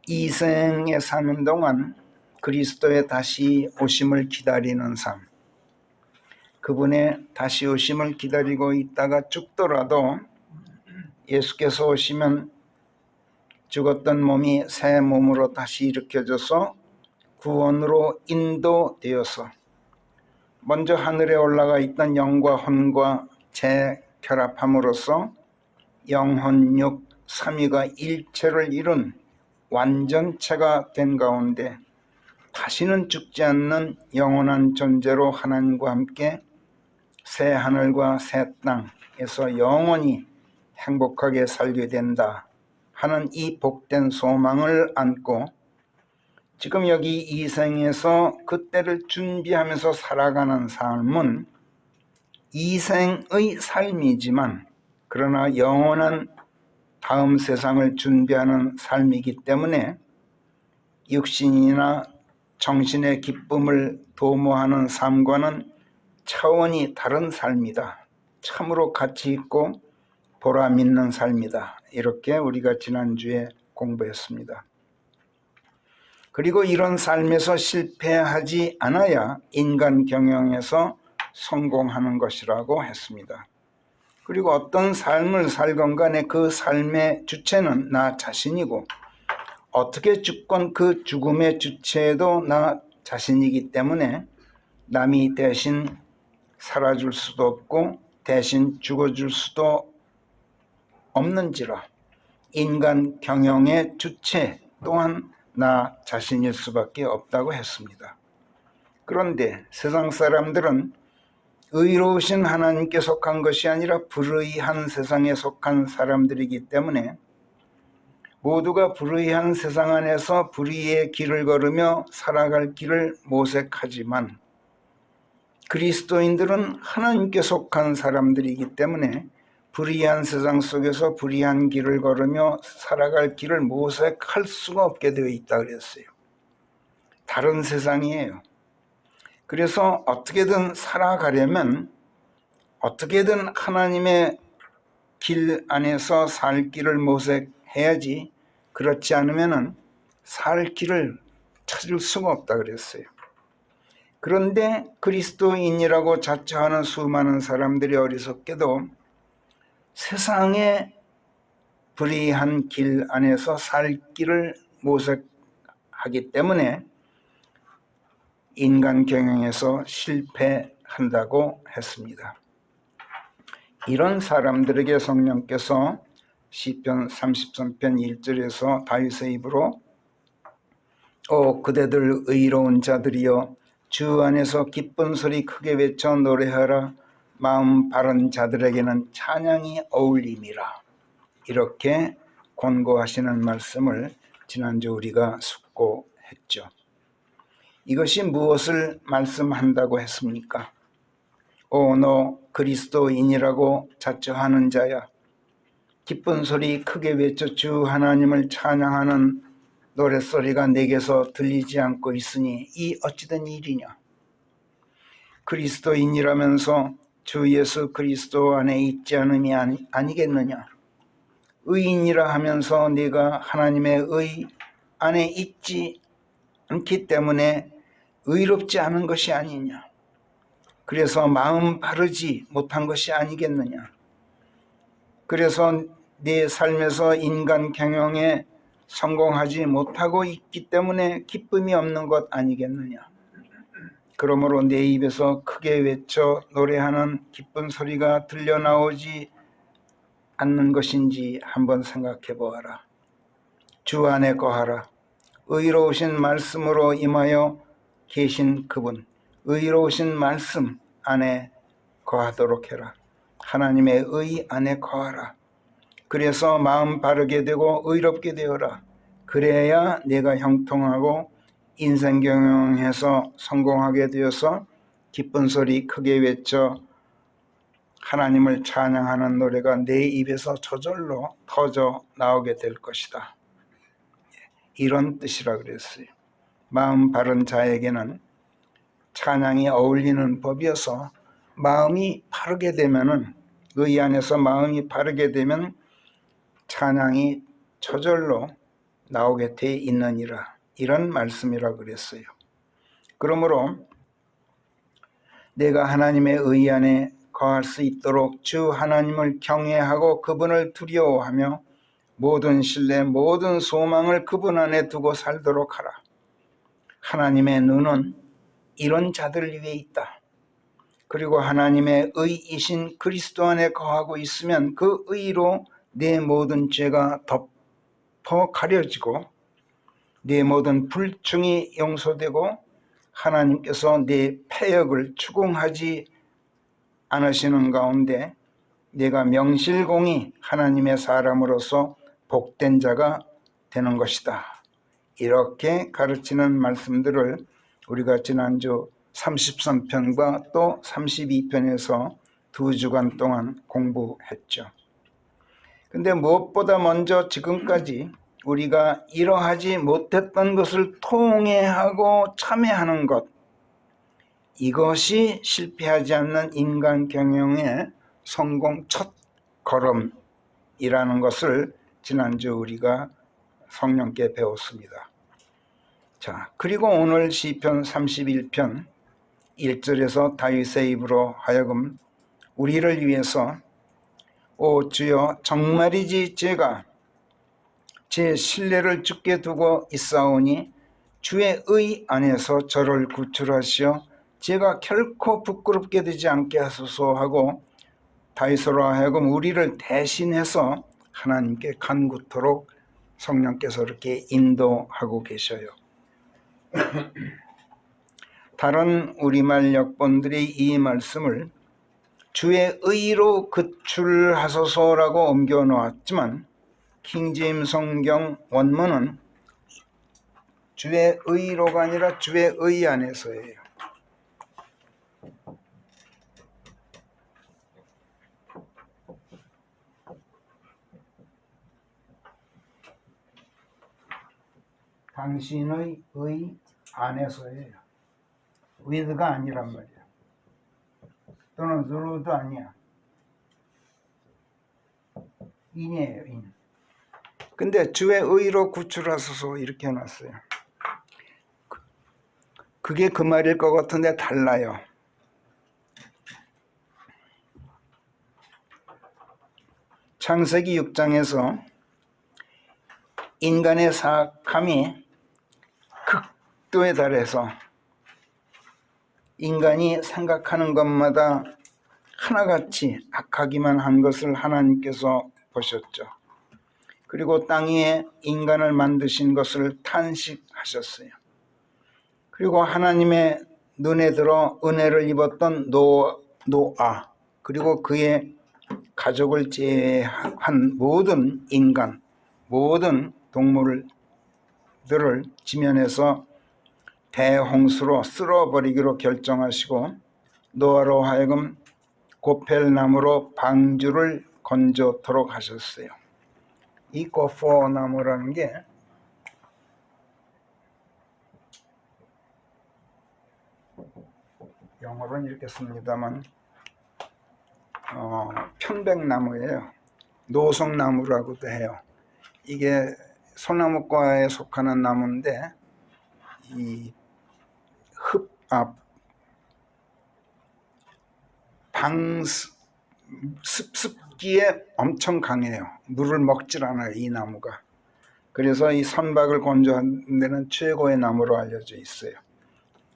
이 생에 사는 동안 그리스도의 다시 오심을 기다리는 삶, 그분의 다시 오심을 기다리고 있다가 죽더라도 예수께서 오시면 죽었던 몸이 새 몸으로 다시 일으켜져서 구원으로 인도되어서 먼저 하늘에 올라가 있던 영과 혼과 재결합함으로써 영혼육 삼위가 일체를 이룬 완전체가 된 가운데 다시는 죽지 않는 영원한 존재로 하나님과 함께 새 하늘과 새 땅에서 영원히 행복하게 살게 된다 하는 이 복된 소망을 안고 지금 여기 이 생에서 그때를 준비하면서 살아가는 삶은 이 생의 삶이지만 그러나 영원한 다음 세상을 준비하는 삶이기 때문에 육신이나 정신의 기쁨을 도모하는 삶과는 차원이 다른 삶이다. 참으로 가치 있고 보람 있는 삶이다. 이렇게 우리가 지난주에 공부했습니다. 그리고 이런 삶에서 실패하지 않아야 인간 경영에서 성공하는 것이라고 했습니다. 그리고 어떤 삶을 살건 간에 그 삶의 주체는 나 자신이고 어떻게 죽건 그 죽음의 주체도 나 자신이기 때문에 남이 대신 살아줄 수도 없고 대신 죽어줄 수도 없는지라 인간 경영의 주체 또한 나 자신일 수밖에 없다고 했습니다. 그런데 세상 사람들은 의로우신 하나님께 속한 것이 아니라 불의한 세상에 속한 사람들이기 때문에 모두가 불의한 세상 안에서 불의의 길을 걸으며 살아갈 길을 모색하지만 그리스도인들은 하나님께 속한 사람들이기 때문에 불의한 세상 속에서 불의한 길을 걸으며 살아갈 길을 모색할 수가 없게 되어 있다 그랬어요. 다른 세상이에요. 그래서 어떻게든 살아가려면 어떻게든 하나님의 길 안에서 살 길을 모색해야지 그렇지 않으면 살 길을 찾을 수가 없다 그랬어요. 그런데 그리스도인이라고 자처하는 수많은 사람들이 어리석게도 세상의 불의한 길 안에서 살 길을 모색하기 때문에 인간 경영에서 실패한다고 했습니다. 이런 사람들에게 성령께서 시편 33편 1절에서 다윗의 입으로 오 그대들 의로운 자들이여 주 안에서 기쁜 소리 크게 외쳐 노래하라 마음 바른 자들에게는 찬양이 어울림이라 이렇게 권고하시는 말씀을 지난주 우리가 숙고했죠. 이것이 무엇을 말씀한다고 했습니까? 오 너 그리스도인이라고 자처하는 자야 기쁜 소리 크게 외쳐 주 하나님을 찬양하는 노랫소리가 내게서 들리지 않고 있으니 이 어찌된 일이냐? 그리스도인이라면서 주 예수 그리스도 안에 있지 않음이 아니겠느냐? 의인이라 하면서 네가 하나님의 의 안에 있지 않기 때문에 의롭지 않은 것이 아니냐? 그래서 마음 바르지 못한 것이 아니겠느냐? 그래서 네 삶에서 인간 경영에 성공하지 못하고 있기 때문에 기쁨이 없는 것 아니겠느냐? 그러므로 내 입에서 크게 외쳐 노래하는 기쁜 소리가 들려 나오지 않는 것인지 한번 생각해 보아라. 주 안에 거하라. 의로우신 말씀으로 임하여 계신 그분, 의로우신 말씀 안에 거하도록 해라. 하나님의 의 안에 거하라. 그래서 마음 바르게 되고 의롭게 되어라. 그래야 내가 형통하고 인생 경영에서 성공하게 되어서 기쁜 소리 크게 외쳐 하나님을 찬양하는 노래가 내 입에서 저절로 터져 나오게 될 것이다. 이런 뜻이라 그랬어요. 마음 바른 자에게는 찬양이 어울리는 법이어서 마음이 바르게 되면은 의 안에서 마음이 바르게 되면 찬양이 저절로 나오 곁에 있느니라. 이런 말씀이라 그랬어요. 그러므로 내가 하나님의 의 안에 거할 수 있도록 주 하나님을 경외하고 그분을 두려워하며 모든 신뢰, 모든 소망을 그분 안에 두고 살도록 하라. 하나님의 눈은 이런 자들 위에 있다. 그리고 하나님의 의이신 그리스도 안에 거하고 있으면 그 의로 내 모든 죄가 덮어 가려지고 내 모든 불충이 용서되고 하나님께서 내 패역을 추궁하지 않으시는 가운데 내가 명실공히 하나님의 사람으로서 복된 자가 되는 것이다. 이렇게 가르치는 말씀들을 우리가 지난주 33편과 또 32편에서 2주간 동안 공부했죠. 근데 무엇보다 먼저 지금까지 우리가 이러하지 못했던 것을 통회하고 참회하는 것, 이것이 실패하지 않는 인간 경영의 성공 첫 걸음이라는 것을 지난주 우리가 성령께 배웠습니다. 자, 그리고 오늘 시편 31편 1절에서 다윗의 입으로 하여금 우리를 위해서 오 주여 정말이지 제가 제 신뢰를 주께 두고 있사오니 주의 의 안에서 저를 구출하시어 제가 결코 부끄럽게 되지 않게 하소서 하고 다윗으로 하여금 우리를 대신해서 하나님께 간구토록 성령께서 이렇게 인도하고 계셔요. 다른 우리말 역본들이 이 말씀을 주의 의로 구출하소서라고 옮겨 놓았지만 킹제임스 성경 원문은 주의 의로가 아니라 주의 의 안에서예요. 당신의 의 안에서예요. with가 아니란 말이야. 또는 through도 아니야. in이에요, in. 근데 주의 의로 구출하소서 이렇게 해놨어요. 그게 그 말일 것 같은데 달라요. 창세기 6장에서 인간의 사악함이 극도에 달해서 인간이 생각하는 것마다 하나같이 악하기만 한 것을 하나님께서 보셨죠. 그리고 땅 위에 인간을 만드신 것을 탄식하셨어요. 그리고 하나님의 눈에 들어 은혜를 입었던 노아 그리고 그의 가족을 제외한 모든 인간, 모든 동물들을 지면에서 대홍수로 쓸어버리기로 결정하시고 노아로 하여금 고펠나무로 방주를 건져도록 하셨어요. 이 고포나무라는 게 영어로는 이렇게 씁니다만 편백나무예요. 노송나무라고도 해요. 이게 소나무과에 속하는 나무인데 이 습기에 엄청 강해요. 물을 먹질 않아요, 이 나무가. 그래서 이 선박을 건조하는 데는 최고의 나무로 알려져 있어요.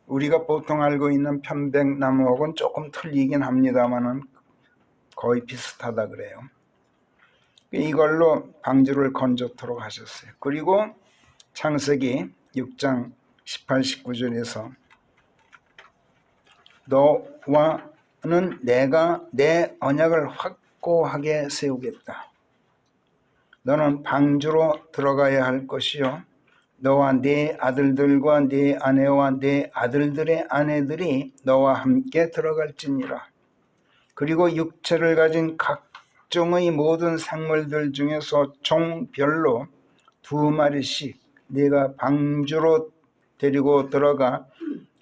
우리가 보통 알고 있는 편백나무하고는 조금 틀리긴 합니다만은 거의 비슷하다 그래요. 이걸로 방주를 건져도록 하셨어요. 그리고 창세기 6장 18, 19절에서 너와는 내가 내 언약을 확고하게 세우겠다. 너는 방주로 들어가야 할 것이요 너와 네 아들들과 네 아내와 네 아들들의 아내들이 너와 함께 들어갈지니라. 그리고 육체를 가진 각종의 모든 생물들 중에서 종별로 2마리씩 네가 방주로 데리고 들어가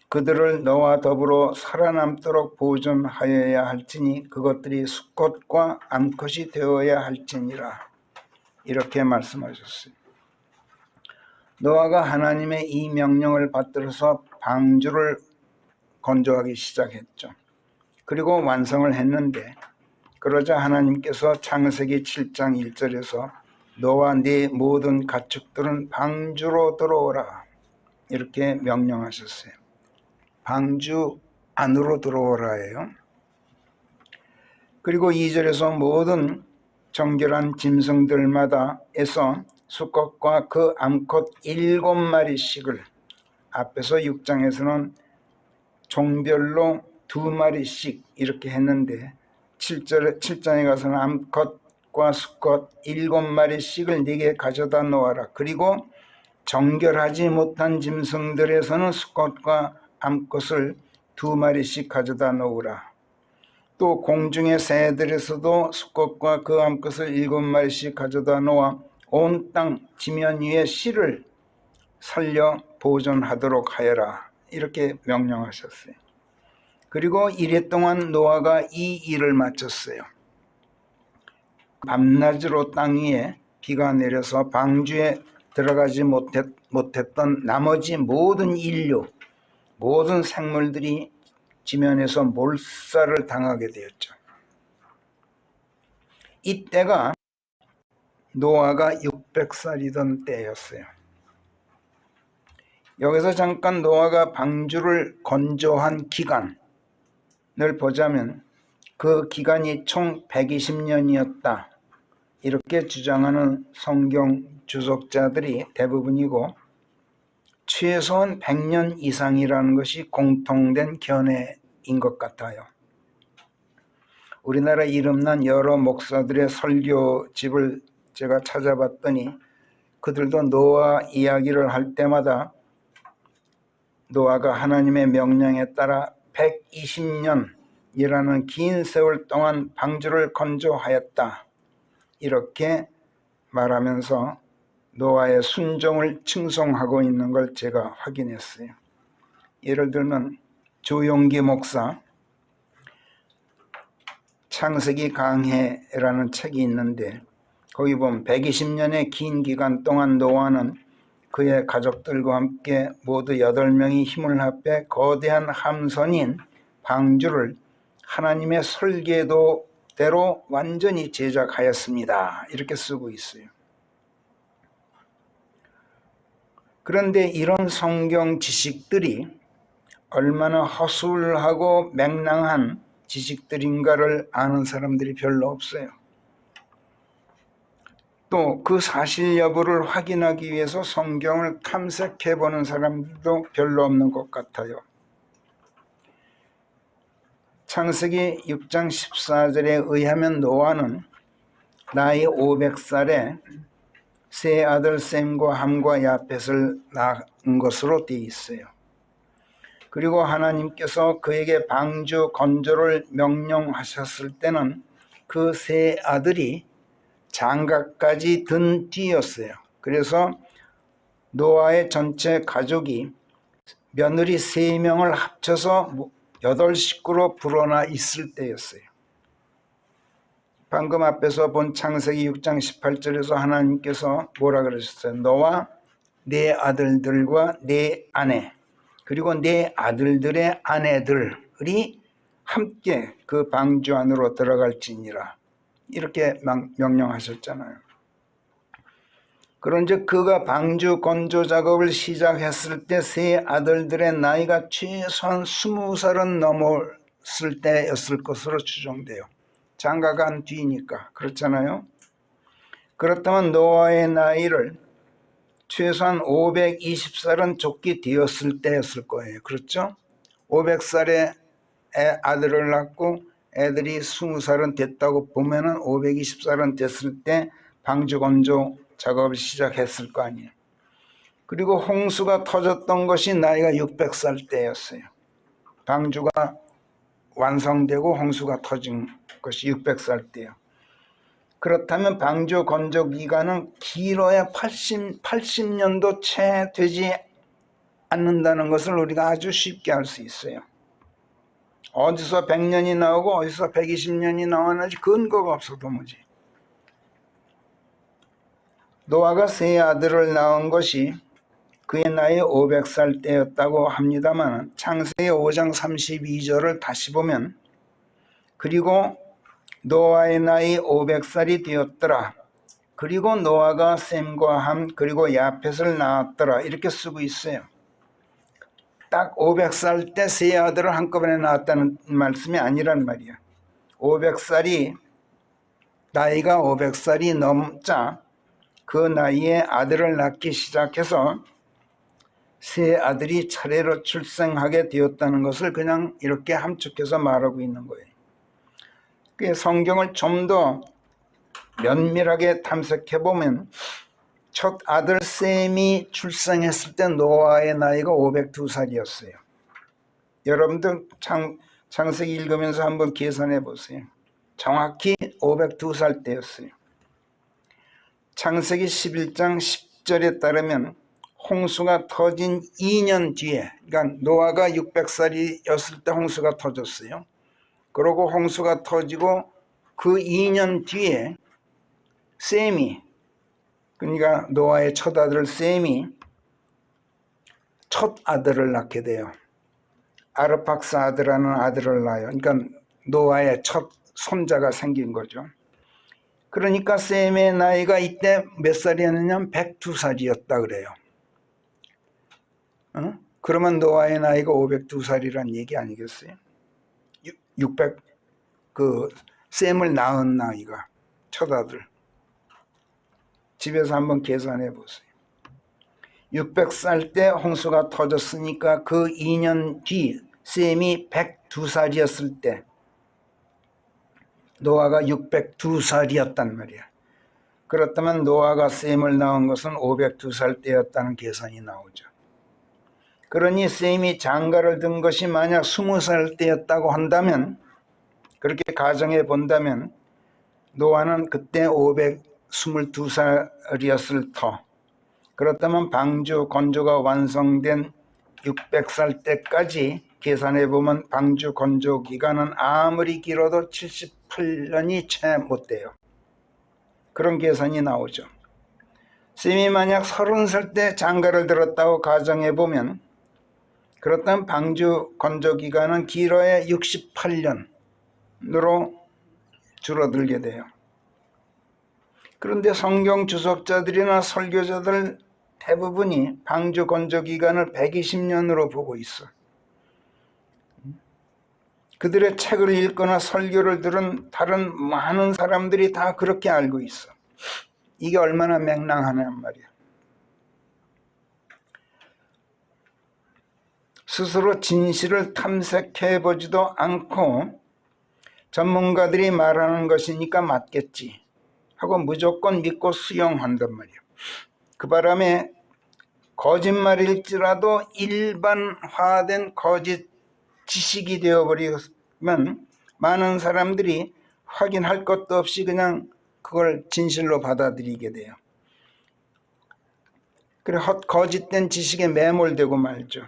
그들을 너와 더불어 살아남도록 보존하여야 할지니 그것들이 수컷과 암컷이 되어야 할지니라. 이렇게 말씀하셨어요. 노아가 하나님의 이 명령을 받들어서 방주를 건조하기 시작했죠. 그리고 완성을 했는데, 그러자 하나님께서 창세기 7장 1절에서 너와 네 모든 가축들은 방주로 들어오라 이렇게 명령하셨어요. 방주 안으로 들어오라예요. 그리고 2절에서 모든 정결한 짐승들마다에서 수컷과 그 암컷 7마리씩을, 앞에서 6장에서는 종별로 2마리씩 이렇게 했는데 7장에 가서는 암컷과 수컷 7마리씩을 네게 가져다 놓아라. 그리고 정결하지 못한 짐승들에서는 수컷과 암컷을 2마리씩 가져다 놓으라. 또 공중의 새들에서도 수컷과 그 암컷을 7마리씩 가져다 놓아 온 땅 지면 위에 씨를 살려 보존하도록 하여라 이렇게 명령하셨어요. 그리고 이래 동안 노아가 이 일을 마쳤어요. 밤낮으로 땅 위에 비가 내려서 방주에 들어가지 못했던 나머지 모든 인류, 모든 생물들이 지면에서 몰살을 당하게 되었죠. 이때가 노아가 600살이던 때였어요. 여기서 잠깐 노아가 방주를 건조한 기간을 보자면 그 기간이 총 120년이었다. 이렇게 주장하는 성경 주석자들이 대부분이고 최소한 100년 이상이라는 것이 공통된 견해인 것 같아요. 우리나라 이름난 여러 목사들의 설교집을 제가 찾아봤더니 그들도 노아 이야기를 할 때마다 노아가 하나님의 명령에 따라 120년이라는 긴 세월 동안 방주를 건조하였다. 이렇게 말하면서 노아의 순종을 칭송하고 있는 걸 제가 확인했어요. 예를 들면 조용기 목사 창세기 강해라는 책이 있는데 거기 보면 120년의 긴 기간 동안 노아는 그의 가족들과 함께 모두 8명이 힘을 합해 거대한 함선인 방주를 하나님의 설계도대로 완전히 제작하였습니다. 이렇게 쓰고 있어요. 그런데 이런 성경 지식들이 얼마나 허술하고 맹랑한 지식들인가를 아는 사람들이 별로 없어요. 또 그 사실 여부를 확인하기 위해서 성경을 탐색해 보는 사람들도 별로 없는 것 같아요. 창세기 6장 14절에 의하면 노아는 나이 500살에 세 아들 셈과 함과 야펫을 낳은 것으로 되어 있어요. 그리고 하나님께서 그에게 방주 건조를 명령하셨을 때는 그 세 아들이 장가까지 든 뒤였어요. 그래서 노아의 전체 가족이 며느리 3명을 합쳐서 8식구로 불어나 있을 때였어요. 방금 앞에서 본 창세기 6장 18절에서 하나님께서 뭐라 그러셨어요? 너와 네 아들들과 네 아내 그리고 네 아들들의 아내들이 함께 그 방주 안으로 들어갈지니라 이렇게 명령하셨잖아요. 그런즉 그가 방주 건조 작업을 시작했을 때 세 아들들의 나이가 최소한 20살은 넘었을 때였을 것으로 추정돼요. 장가간 뒤니까 그렇잖아요. 그렇다면 노아의 나이를 최소한 520살은 좁게 되었을 때였을 거예요. 그렇죠? 500살에 아들을 낳고 애들이 20살은 됐다고 보면은 520살은 됐을 때 방주 건조 작업을 시작했을 거 아니에요. 그리고 홍수가 터졌던 것이 나이가 600살 때였어요. 방주가 완성되고 홍수가 터진 것이 600살 때요. 그렇다면 방주 건조 기간은 길어야 80년도 채 되지 않는다는 것을 우리가 아주 쉽게 알 수 있어요. 어디서 100년이 나오고 어디서 120년이 나왔는지 근거가 없어 도무지. 노아가 세 아들을 낳은 것이 그의 나이 500살 때였다고 합니다만 창세기 5장 32절을 다시 보면 그리고 노아의 나이 500살이 되었더라. 그리고 노아가 셈과 함 그리고 야펫을 낳았더라. 이렇게 쓰고 있어요. 딱 500살 때 세 아들을 한꺼번에 낳았다는 말씀이 아니란 말이야. 500살이 나이가 500살이 넘자 그 나이에 아들을 낳기 시작해서 세 아들이 차례로 출생하게 되었다는 것을 그냥 이렇게 함축해서 말하고 있는 거예요. 성경을 좀 더 면밀하게 탐색해 보면 첫 아들 셈이 출생했을 때 노아의 나이가 502살이었어요. 여러분들 창세기 읽으면서 한번 계산해 보세요. 정확히 502살 때였어요. 창세기 11장 10절에 따르면 홍수가 터진 2년 뒤에, 그러니까 노아가 600살이었을 때 홍수가 터졌어요. 그러고 홍수가 터지고 그 2년 뒤에 셈이, 그러니까 노아의 첫 아들 셈이 첫 아들을 낳게 돼요. 아르팍사드라는 아들을 낳아요. 그러니까 노아의 첫 손자가 생긴 거죠. 그러니까 셈의 나이가 이때 몇 살이었느냐면 102살이었다 그래요. 그러면 노아의 나이가 502살이란 얘기 아니겠어요? 600, 셈을 낳은 나이가, 첫 아들. 집에서 한번 계산해 보세요. 600살 때 홍수가 터졌으니까 그 2년 뒤 셈이 102살이었을 때 노아가 602살이었단 말이야. 그렇다면 노아가 셈을 낳은 것은 502살 때였다는 계산이 나오죠. 그러니 셈이 장가를 든 것이 만약 20살 때였다고 한다면, 그렇게 가정해 본다면 노아는 그때 522살이었을 터. 그렇다면 방주 건조가 완성된 600살 때까지 계산해 보면 방주 건조 기간은 아무리 길어도 78년이 채 못 돼요. 그런 계산이 나오죠. 셈이 만약 30살 때 장가를 들었다고 가정해 보면, 그렇다면 방주 건조 기간은 길어야 68년으로 줄어들게 돼요. 그런데 성경 주석자들이나 설교자들 대부분이 방주 건조 기간을 120년으로 보고 있어. 그들의 책을 읽거나 설교를 들은 다른 많은 사람들이 다 그렇게 알고 있어. 이게 얼마나 맹랑하냔 말이야. 스스로 진실을 탐색해 보지도 않고 전문가들이 말하는 것이니까 맞겠지 하고 무조건 믿고 수용한단 말이야. 그 바람에 거짓말일지라도 일반화된 거짓 지식이 되어버리면 많은 사람들이 확인할 것도 없이 그냥 그걸 진실로 받아들이게 돼요. 그래 거짓된 지식에 매몰되고 말죠.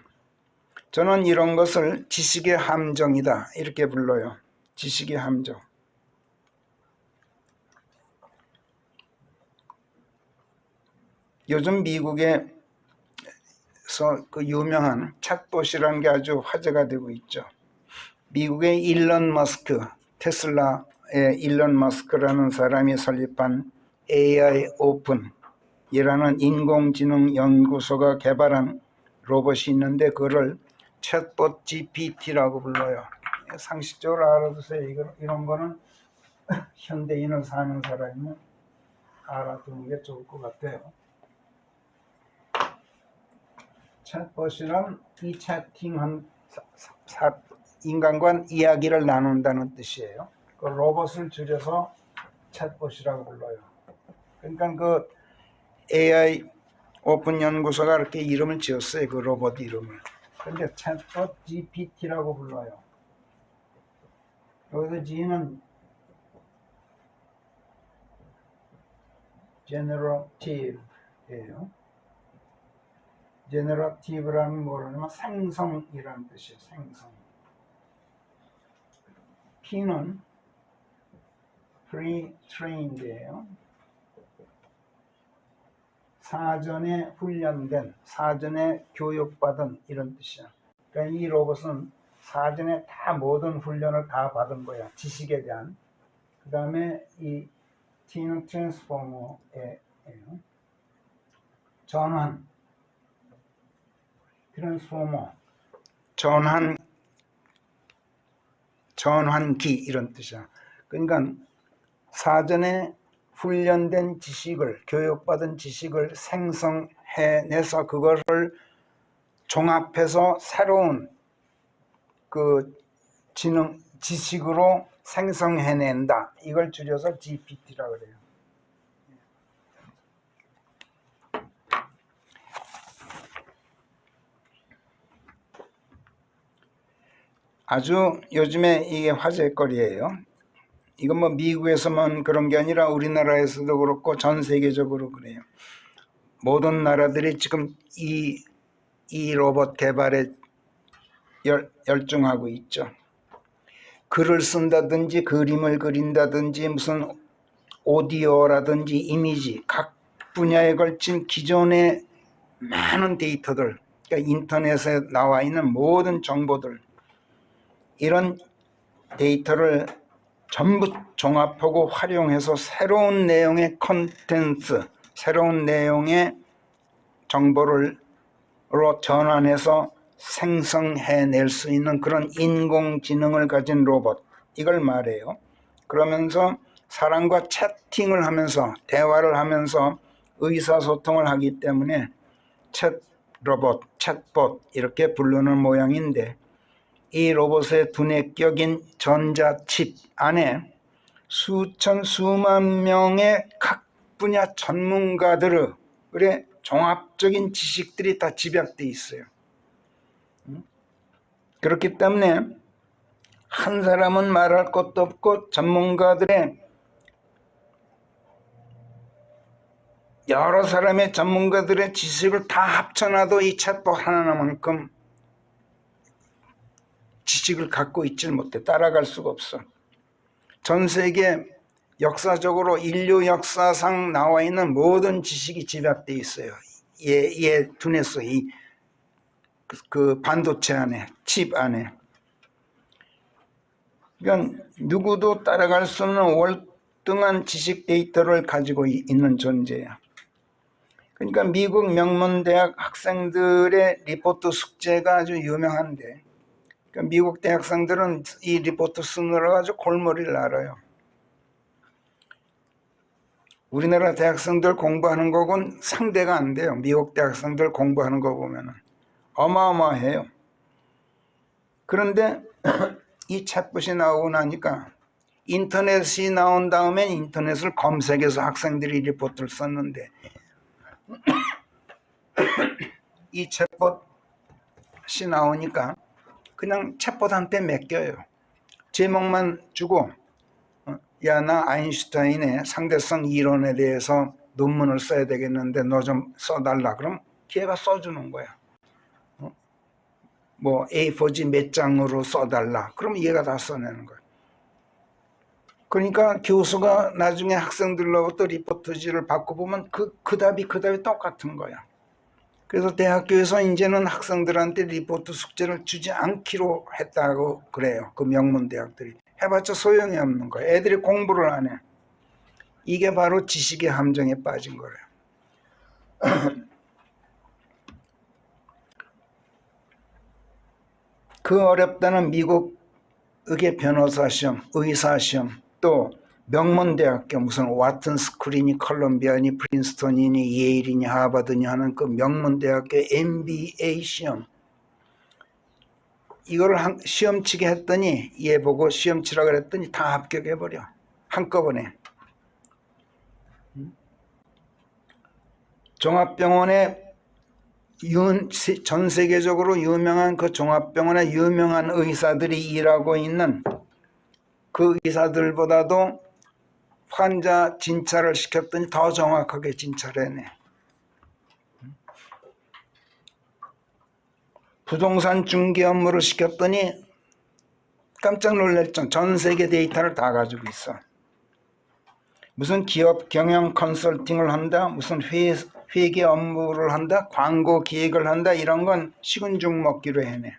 저는 이런 것을 지식의 함정이다 이렇게 불러요. 지식의 함정. 요즘 미국에서 그 유명한 챗봇이라는 게 아주 화제가 되고 있죠. 미국의 일론 머스크, 테슬라의 일론 머스크라는 사람이 설립한 AI 오픈이라는 인공지능 연구소가 개발한 로봇이 있는데 그거를 챗봇 GPT라고 불러요. 상식적으로 알아두세요. 이런 거는 현대인을 사는 사람이면 알아두는 게 좋을 것 같아요. 챗봇이란 이 채팅한 인간과 이야기를 나눈다는 뜻이에요. 그 로봇을 줄여서 챗봇이라고 불러요. 그러니까 그 AI 오픈 연구소가 이렇게 이름을 지었어요. 그 로봇 이름을. 근데 챗봇 GPT라고 불러요. 여기서 G는 generative예요. generative라는 뭐냐면 생성이라는 뜻이에요. 생성. P는 pre-trained예요. 사전에 훈련된, 사전에 교육받은 이런 뜻이야. 그러니까 이 로봇은 사전에 다 모든 훈련을 다 받은 거야. 지식에 대한. 그 다음에 이 T는 트랜스포머예요. 전환, 트랜스포머, 전환기 이런 뜻이야. 그러니까 사전에 훈련된 지식을, 교육받은 지식을 생성해내서 그것을 종합해서 새로운 그 지식으로 생성해낸다. 이걸 줄여서 GPT라고 그래요. 아주 요즘에 이게 화제거리예요. 이건 뭐 미국에서만 그런 게 아니라 우리나라에서도 그렇고 전 세계적으로 그래요. 모든 나라들이 지금 이 로봇 개발에 열중하고 있죠. 글을 쓴다든지 그림을 그린다든지 무슨 오디오라든지 이미지 각 분야에 걸친 기존의 많은 데이터들, 그러니까 인터넷에 나와 있는 모든 정보들, 이런 데이터를 전부 종합하고 활용해서 새로운 내용의 콘텐츠, 새로운 내용의 정보를 전환해서 생성해낼 수 있는 그런 인공지능을 가진 로봇, 이걸 말해요. 그러면서 사람과 채팅을 하면서 대화를 하면서 의사소통을 하기 때문에 챗 로봇, 챗봇 이렇게 부르는 모양인데, 이 로봇의 두뇌 격인 전자칩 안에 수만 명의 각 분야 전문가들의 종합적인 지식들이 다 집약되어 있어요. 그렇기 때문에 한 사람은 말할 것도 없고 전문가들의 여러 사람의 전문가들의 지식을 다 합쳐놔도 이 챗봇 하나만큼 지식을 갖고 있질 못해. 따라갈 수가 없어. 전 세계 역사적으로 인류 역사상 나와 있는 모든 지식이 집약되어 있어요. 얘 두뇌 속에 그 반도체 안에, 칩 안에. 그러니까 누구도 따라갈 수 없는 월등한 지식 데이터를 가지고 있는 존재야. 그러니까 미국 명문대학 학생들의 리포트 숙제가 아주 유명한데, 그러니까 미국 대학생들은 이 리포트 쓰느라 아주 골머리를 앓아요. 우리나라 대학생들 공부하는 거고는 상대가 안 돼요. 미국 대학생들 공부하는 거 보면은 어마어마해요. 그런데 이 챗봇이 나오고 나니까, 인터넷이 나온 다음엔 인터넷을 검색해서 학생들이 리포트를 썼는데, 이 챗봇이 나오니까 그냥 챗봇한테 맡겨요. 제목만 주고, 야, 나 아인슈타인의 상대성 이론에 대해서 논문을 써야 되겠는데 너 좀 써달라. 그럼 걔가 써주는 거야. 뭐 A4지 몇 장으로 써달라. 그럼 얘가 다 써내는 거야. 그러니까 교수가 나중에 학생들로부터 리포트지를 받고 보면 그 답이 똑같은 거야. 그래서 대학교에서 이제는 학생들한테 리포트 숙제를 주지 않기로 했다고 그래요. 그 명문 대학들이. 해봤자 소용이 없는 거야. 애들이 공부를 안 해. 이게 바로 지식의 함정에 빠진 거래요. 그 어렵다는 미국 의계 변호사 시험, 의사 시험, 또 명문대학교 무슨 와튼 스쿨이니 컬럼비아니 프린스턴이니 예일이니 하버드니 하는 그 명문대학교 MBA 시험, 이거를 시험 치게 했더니, 얘 보고 시험 치라고 그랬더니 다 합격해버려. 한꺼번에. 종합병원에 전 세계적으로 유명한 그 종합병원에 유명한 의사들이 일하고 있는 그 의사들보다도 환자 진찰을 시켰더니 더 정확하게 진찰해내. 부동산 중개 업무를 시켰더니 깜짝 놀랄 정도 전 세계 데이터를 다 가지고 있어. 무슨 기업 경영 컨설팅을 한다, 무슨 회계 업무를 한다, 광고 기획을 한다, 이런 건 식은 죽 먹기로 해내.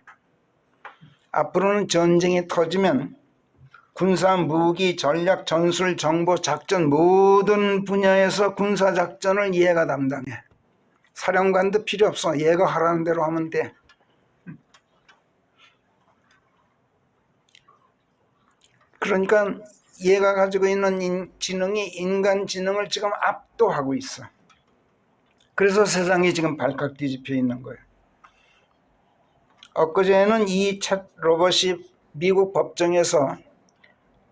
앞으로는 전쟁이 터지면 군사, 무기, 전략, 전술, 정보, 작전 모든 분야에서 군사작전을 얘가 담당해. 사령관도 필요 없어. 얘가 하라는 대로 하면 돼. 그러니까 얘가 가지고 있는 지능이 인간 지능을 지금 압도하고 있어. 그래서 세상이 지금 발칵 뒤집혀 있는 거예요. 엊그제는 이 챗 로봇이 미국 법정에서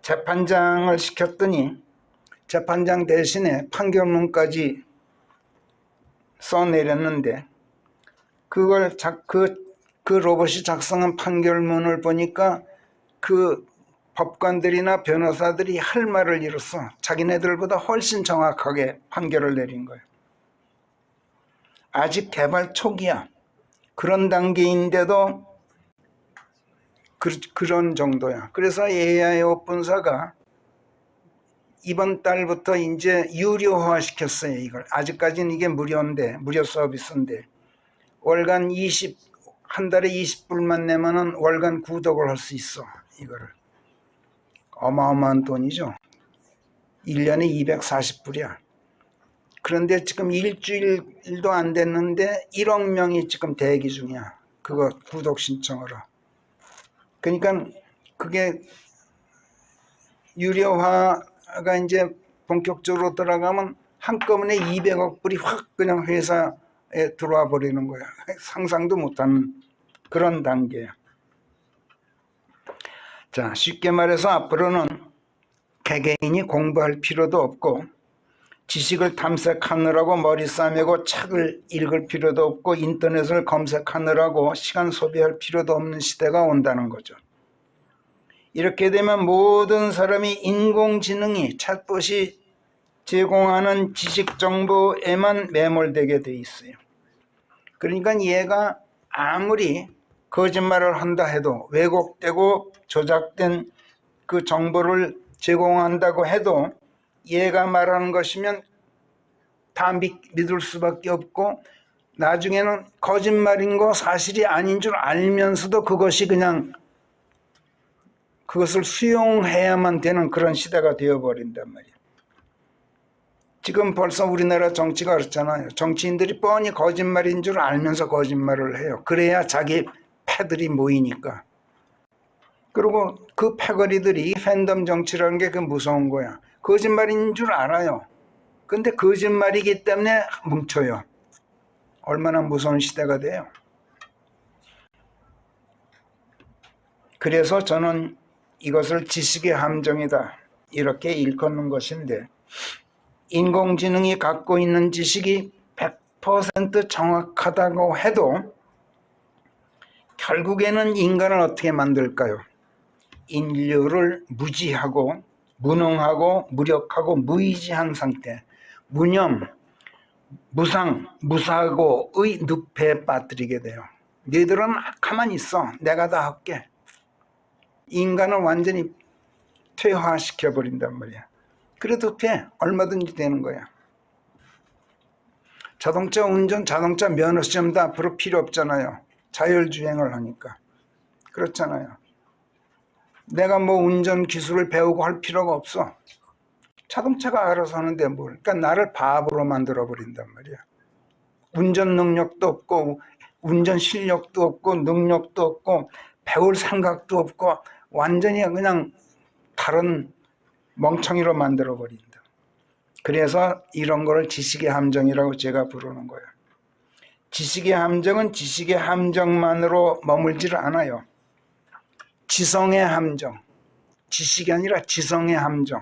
재판장을 시켰더니 재판장 대신에 판결문까지 써내렸는데 그걸 그 로봇이 작성한 판결문을 보니까 그 법관들이나 변호사들이 할 말을 잃었어. 자기네들보다 훨씬 정확하게 판결을 내린 거예요. 아직 개발 초기야. 그런 단계인데도 그런 정도야. 그래서 AI 오픈사가 이번 달부터 이제 유료화 시켰어요. 이걸. 아직까지는 이게 무료인데, 무료 서비스인데 월간 한 달에 20불만 내면은 월간 구독을 할 수 있어. 이거를. 어마어마한 돈이죠. 1년에 240불이야. 그런데 지금 일주일도 안 됐는데 1억 명이 지금 대기 중이야. 그거 구독 신청으로. 그러니까 그게 유료화가 이제 본격적으로 들어가면 한꺼번에 200억 불이 확 그냥 회사에 들어와 버리는 거야. 상상도 못하는 그런 단계야. 자, 쉽게 말해서 앞으로는 개개인이 공부할 필요도 없고 지식을 탐색하느라고 머리 싸매고 책을 읽을 필요도 없고 인터넷을 검색하느라고 시간 소비할 필요도 없는 시대가 온다는 거죠. 이렇게 되면 모든 사람이 인공지능이 챗봇이 제공하는 지식 정보에만 매몰되게 돼 있어요. 그러니까 얘가 아무리 거짓말을 한다 해도 왜곡되고 조작된 그 정보를 제공한다고 해도 얘가 말하는 것이면 다 믿을 수밖에 없고 나중에는 거짓말인 거 사실이 아닌 줄 알면서도 그것이 그냥 그것을 수용해야만 되는 그런 시대가 되어버린단 말이에요. 지금 벌써 우리나라 정치가 그렇잖아요. 정치인들이 뻔히 거짓말인 줄 알면서 거짓말을 해요. 그래야 자기 패들이 모이니까. 그리고 그 패거리들이 팬덤 정치라는 게 그 무서운 거야. 거짓말인 줄 알아요. 근데 거짓말이기 때문에 뭉쳐요. 얼마나 무서운 시대가 돼요. 그래서 저는 이것을 지식의 함정이다 이렇게 일컫는 것인데 인공지능이 갖고 있는 지식이 100% 정확하다고 해도 결국에는 인간을 어떻게 만들까요? 인류를 무지하고 무능하고 무력하고 무의지한 상태, 무념, 무상, 무사고의 늪에 빠뜨리게 돼요. 너희들은 가만히 있어. 내가 다 할게. 인간을 완전히 퇴화시켜버린단 말이야. 그래도 돼. 얼마든지 되는 거야. 자동차 운전, 자동차 면허 시험도 앞으로 필요 없잖아요. 자율주행을 하니까. 그렇잖아요. 내가 뭐 운전 기술을 배우고 할 필요가 없어. 자동차가 알아서 하는데 뭘. 그러니까 나를 바보로 만들어 버린단 말이야. 운전 능력도 없고 운전 실력도 없고 능력도 없고 배울 생각도 없고 완전히 그냥 다른 멍청이로 만들어 버린다. 그래서 이런 거를 지식의 함정이라고 제가 부르는 거예요. 지식의 함정은 지식의 함정만으로 머물지를 않아요. 지성의 함정, 지식이 아니라 지성의 함정,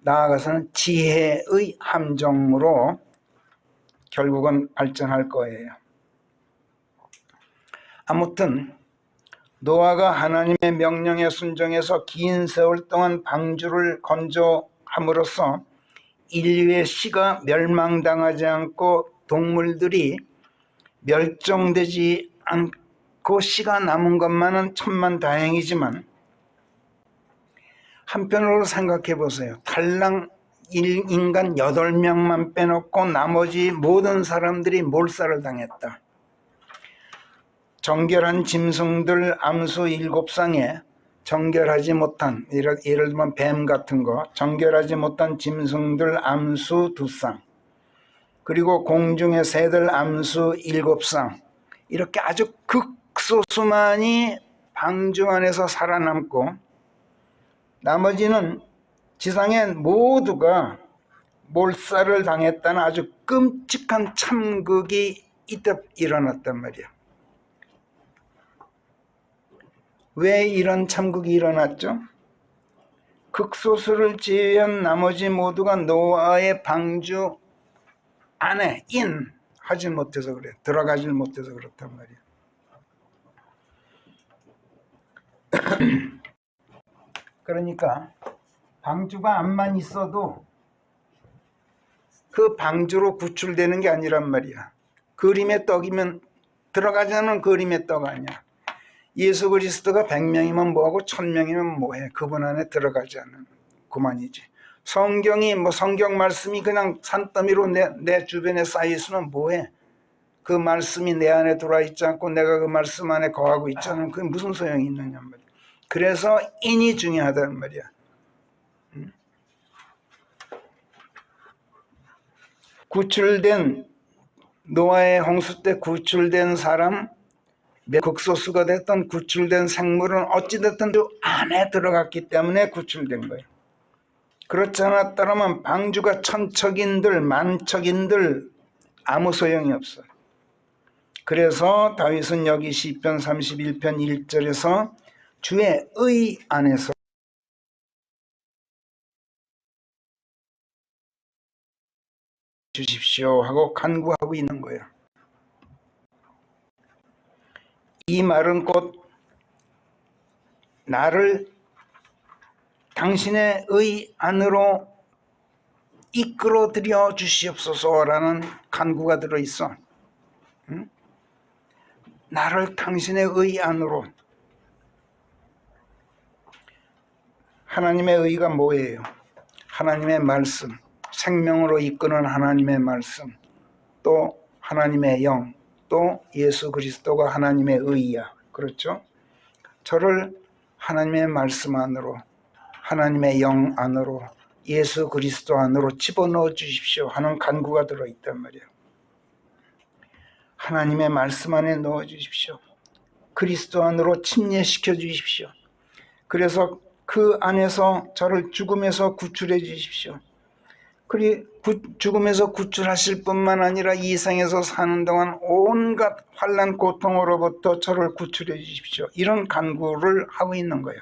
나아가서는 지혜의 함정으로 결국은 발전할 거예요. 아무튼 노아가 하나님의 명령에 순종해서 긴 세월 동안 방주를 건조함으로써 인류의 씨가 멸망당하지 않고 동물들이 멸종되지 않고 씨가 남은 것만은 천만다행이지만 한편으로 생각해 보세요. 인간 8명만 빼놓고 나머지 모든 사람들이 몰살을 당했다. 정결한 짐승들 암수 7쌍에 정결하지 못한, 예를 들면 뱀 같은 거, 정결하지 못한 짐승들 암수 2쌍, 그리고 공중의 새들 암수 7쌍, 이렇게 아주 극소수만이 방주 안에서 살아남고 나머지는 지상의 모두가 몰살을 당했다는 아주 끔찍한 참극이 이때 일어났단 말이야. 왜 이런 참극이 일어났죠? 극소수를 제외한 나머지 모두가 노아의 방주 안에 하지 못해서 그래. 들어가지 못해서 그렇단 말이야. 그러니까 방주가 안만 있어도 그 방주로 구출되는 게 아니란 말이야. 그림의 떡이면 들어가지 않은 그림의 떡 아니야. 예수 그리스도가 100명이면 뭐하고 1000명이면 뭐해. 그분 안에 들어가지 않는 그만이지. 성경이 성경 말씀이 그냥 산더미로 내 주변에 쌓여 있으면 뭐해. 그 말씀이 내 안에 들어와 있지 않고 내가 그 말씀 안에 거하고 있잖아. 그게 무슨 소용이 있느냐 말이야. 그래서 인이 중요하단 말이야. 구출된 노아의 홍수 때 구출된 사람, 극소수가 됐던 구출된 생물은 어찌됐든 그 안에 들어갔기 때문에 구출된 거예요. 그렇지 않았다면 방주가 천척인들 만척인들 아무 소용이 없어요. 그래서 다윗은 여기 시편 31편 1절에서 주의 의 안에서 주십시오 하고 간구하고 있는 거예요. 이 말은 곧 나를 당신의 의 안으로 이끌어들여 주시옵소서라는 간구가 들어있어. 응? 나를 당신의 의 안으로. 하나님의 의가 뭐예요? 하나님의 말씀, 생명으로 이끄는 하나님의 말씀, 또 하나님의 영, 또 예수 그리스도가 하나님의 의야. 그렇죠? 저를 하나님의 말씀 안으로, 하나님의 영 안으로, 예수 그리스도 안으로 집어넣어 주십시오 하는 간구가 들어있단 말이에요. 하나님의 말씀 안에 넣어 주십시오. 그리스도 안으로 침례시켜 주십시오. 그래서 그 안에서 저를 죽음에서 구출해 주십시오. 죽음에서 구출하실 뿐만 아니라 이 생에서 사는 동안 온갖 환난 고통으로부터 저를 구출해 주십시오. 이런 간구를 하고 있는 거예요.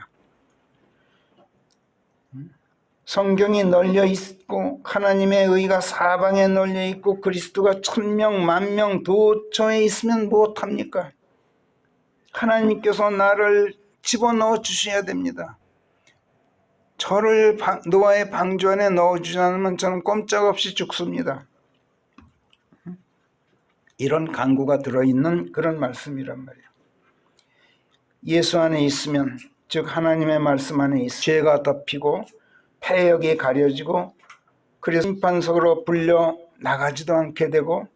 성경이 널려 있고 하나님의 의가 사방에 널려 있고 그리스도가 1000명, 10,000명 도처에 있으면 무엇합니까? 하나님께서 나를 집어넣어 주셔야 됩니다. 저를 노아의 방주 안에 넣어주지 않으면 저는 꼼짝없이 죽습니다. 이런 간구가 들어있는 그런 말씀이란 말이에요. 예수 안에 있으면, 즉 하나님의 말씀 안에 있으면 죄가 덮이고 패역이 가려지고 그래서 심판석으로 불려 나가지도 않게 되고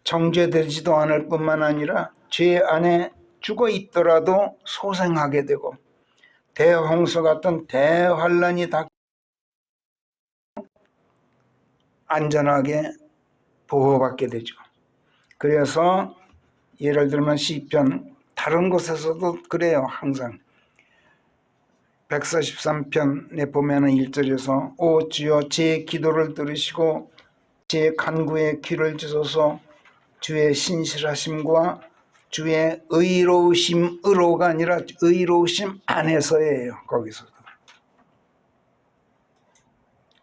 정죄되지도 않을 뿐만 아니라 죄 안에 죽어 있더라도 소생하게 되고 대홍수 같은 대환란이 닥쳐 안전하게 보호받게 되죠. 그래서 예를 들면 시편 다른 곳에서도 그래요. 항상 143편에 보면 1절에서 오 주여 제 기도를 들으시고 제 간구에 귀를 주소서. 주의 신실하심과 주의 의로우심으로가 아니라 의로우심 안에서예요. 거기서도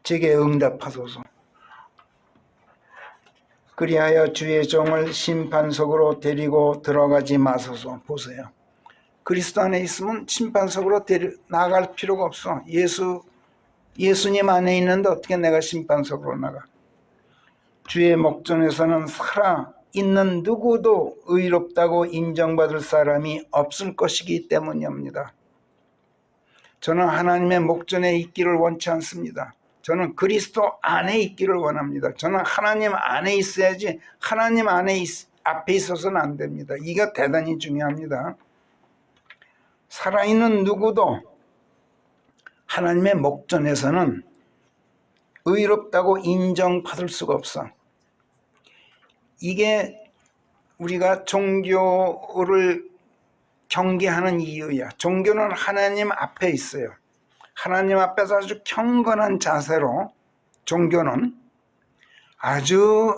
제게 응답하소서. 그리하여 주의 종을 심판석으로 데리고 들어가지 마소서. 보세요. 그리스도 안에 있으면 심판석으로 나갈 필요가 없어. 예수님 안에 있는데 어떻게 내가 심판석으로 나가? 주의 목전에서는 살아있는 누구도 의롭다고 인정받을 사람이 없을 것이기 때문입니다. 저는 하나님의 목전에 있기를 원치 않습니다. 저는 그리스도 안에 있기를 원합니다. 저는 하나님 안에 있어야지 하나님 앞에 있어서는 안 됩니다. 이게 대단히 중요합니다. 살아있는 누구도 하나님의 목전에서는 의롭다고 인정받을 수가 없어. 이게 우리가 종교를 경계하는 이유야. 종교는 하나님 앞에 있어요. 하나님 앞에서 아주 경건한 자세로 종교는 아주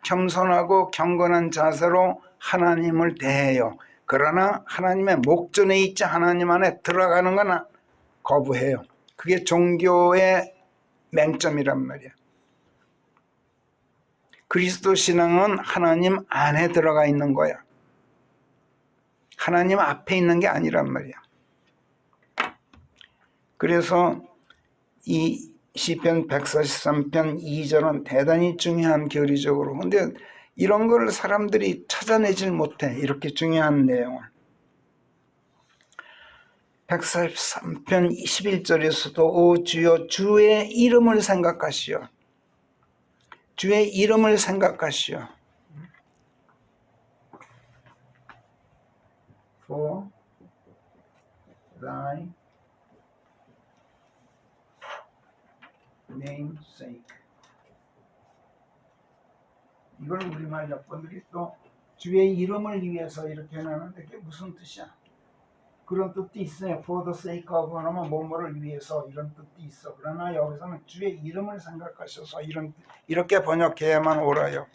겸손하고 경건한 자세로 하나님을 대해요. 그러나 하나님의 목전에 있지 하나님 안에 들어가는 건 거부해요. 그게 종교의 맹점이란 말이야. 그리스도 신앙은 하나님 안에 들어가 있는 거야. 하나님 앞에 있는 게 아니란 말이야. 그래서 이 시편 143편 2절은 대단히 중요한 교리적으로. 근데 이런 걸 사람들이 찾아내질 못해. 이렇게 중요한 내용을. 143편 21절에서도 오 주여 주의 이름을 생각하시오. 주의 이름을 생각하시오. For thy name's sake. 이걸 우리말 여권들이 또 주의 이름을 위해서 이렇게 해놨는데 그게 무슨 뜻이야? 그런 뜻도 있어요. For the sake of 하면 뭐뭐를 위해서 이런 뜻도 있어. 그러나 여기서는 주의 이름을 생각하셔서 이렇게 번역해야만 옳아요.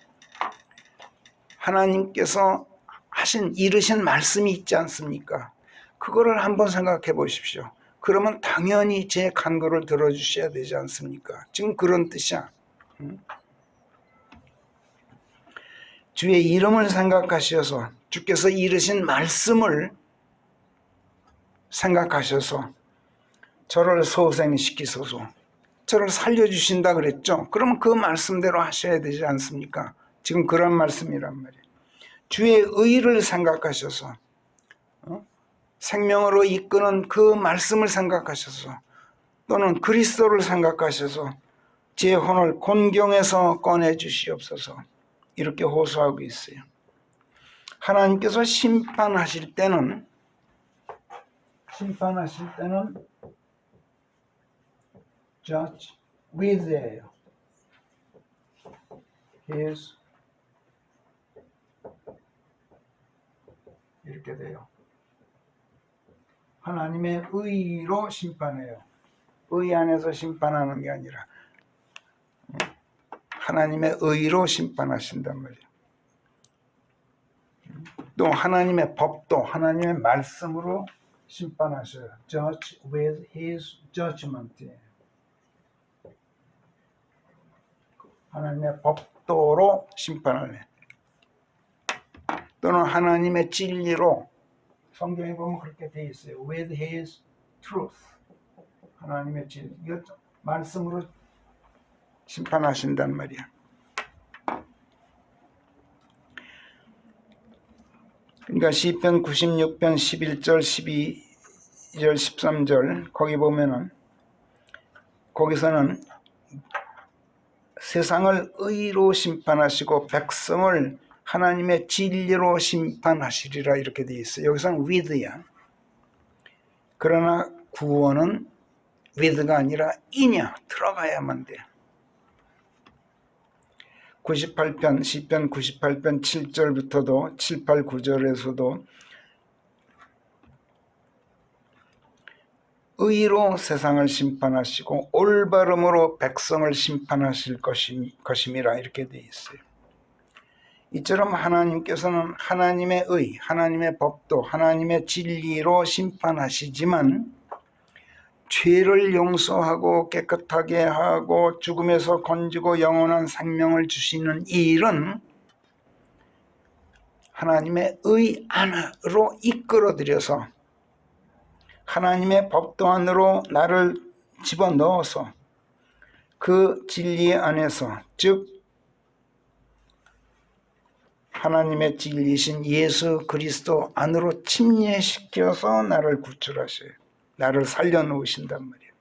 하나님께서 이르신 말씀이 있지 않습니까? 그거를 한번 생각해 보십시오. 그러면 당연히 제 간구를 들어주셔야 되지 않습니까? 지금 그런 뜻이야. 주의 이름을 생각하셔서 주께서 이르신 말씀을 생각하셔서 저를 소생시키소서. 저를 살려주신다 그랬죠. 그러면 그 말씀대로 하셔야 되지 않습니까? 지금 그런 말씀이란 말이에요. 주의 의를 생각하셔서 생명으로 이끄는 그 말씀을 생각하셔서 또는 그리스도를 생각하셔서 제 혼을 곤경에서 꺼내주시옵소서. 이렇게 호소하고 있어요. 하나님께서 심판하실 때는 judge with예요. his 이렇게 돼요. 하나님의 의로 심판해요. 의 안에서 심판하는 게 아니라 하나님의 의로 심판하신단 말이에요. 또 하나님의 법도 하나님의 말씀으로 심판하셔요. Judge with his judgment. 하나님의 법도로 심판을 해. 또는 하나님의 진리로 성경에 보면 그렇게 돼 있어요. With his truth. 하나님의 진리. 이거 말씀으로 심판하신단 말이야. 그러니까 시편 96편 11절 12절 13절 거기 보면은 거기서는 세상을 의로 심판하시고 백성을 하나님의 진리로 심판하시리라 이렇게 되어 있어요. 여기서는 with야. 그러나 구원은 with가 아니라 in이야. 들어가야만 돼. 98편 시편 98편 7절부터도 7, 8, 9절에서도 의로 세상을 심판하시고 올바름으로 백성을 심판하실 것임이라 이렇게 되어 있어요. 이처럼 하나님께서는 하나님의 의, 하나님의 법도 하나님의 진리로 심판하시지만 죄를 용서하고 깨끗하게 하고 죽음에서 건지고 영원한 생명을 주시는 이 일은 하나님의 의 안으로 이끌어들여서 하나님의 법도 안으로 나를 집어넣어서 그 진리 안에서 즉 하나님의 진리신 예수 그리스도 안으로 침례시켜서 나를 구출하셔요. 나를 살려놓으신단 말이에요.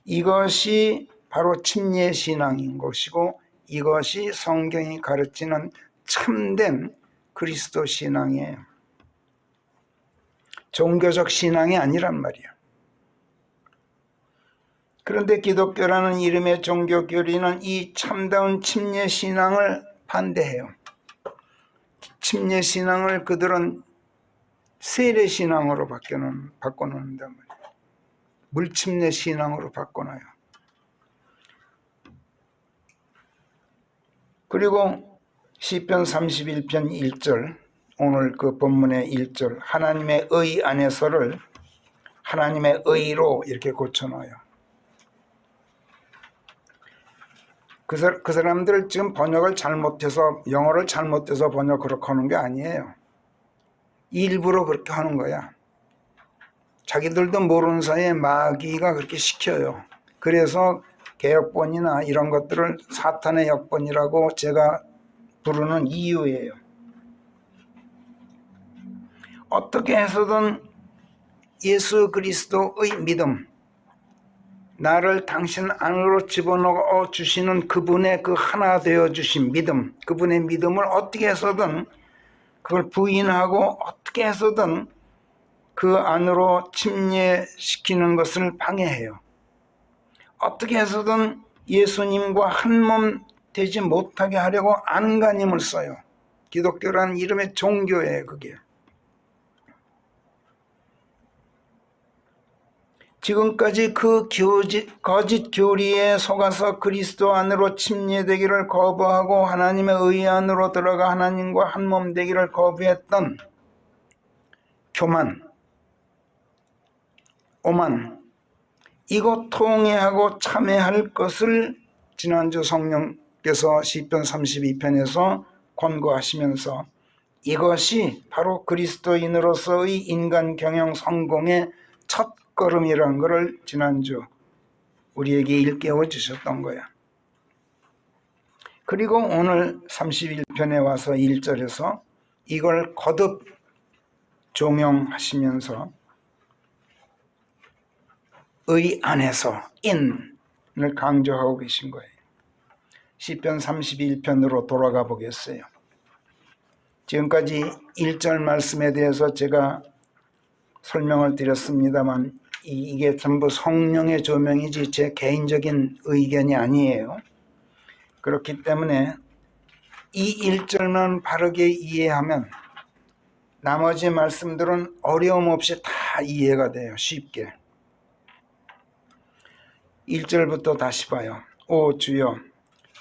이것이 바로 침례 신앙인 것이고 이것이 성경이 가르치는 참된 그리스도 신앙이에요. 종교적 신앙이 아니란 말이에요. 그런데 기독교라는 이름의 종교 교리는 이 참다운 침례 신앙을 반대해요. 침례 신앙을 그들은 세례 신앙으로 바꿔놓는단 말이에요. 물침례 신앙으로 바꿔놔요. 그리고 시편 31편 1절, 오늘 그 본문의 1절, 하나님의 의 안에서를 하나님의 의로 이렇게 고쳐놓아요. 그 사람들 지금 번역을 잘못해서, 영어를 잘못해서 번역 그렇게 하는 게 아니에요. 일부러 그렇게 하는 거야. 자기들도 모르는 사이에 마귀가 그렇게 시켜요. 그래서 개역본이나 이런 것들을 사탄의 역본이라고 제가 부르는 이유예요. 어떻게 해서든 예수 그리스도의 믿음, 나를 당신 안으로 집어넣어 주시는 그분의 그 하나 되어 주신 믿음, 그분의 믿음을 어떻게 해서든 그걸 부인하고 어떻게 해서든 그 안으로 침례시키는 것을 방해해요. 어떻게 해서든 예수님과 한 몸 되지 못하게 하려고 안간힘을 써요. 기독교라는 이름의 종교예요, 그게. 지금까지 그 거짓 교리에 속아서 그리스도 안으로 침례되기를 거부하고 하나님의 의 안으로 들어가 하나님과 한 몸 되기를 거부했던 교만, 오만, 이거 통회하고 참회할 것을 지난주 성령께서 시편 32편에서 권고하시면서 이것이 바로 그리스도인으로서의 인간 경영 성공의 첫 걸음이라는 것을 지난주 우리에게 일깨워 주셨던 거야. 그리고 오늘 31편에 와서 1절에서 이걸 거듭 종용하시면서 의 안에서 인을 강조하고 계신 거예요. 시편 31편으로 돌아가 보겠어요. 지금까지 1절 말씀에 대해서 제가 설명을 드렸습니다만 이게 전부 성령의 조명이지 제 개인적인 의견이 아니에요. 그렇기 때문에 이 1절만 바르게 이해하면 나머지 말씀들은 어려움 없이 다 이해가 돼요. 쉽게. 1절부터 다시 봐요. 오 주여,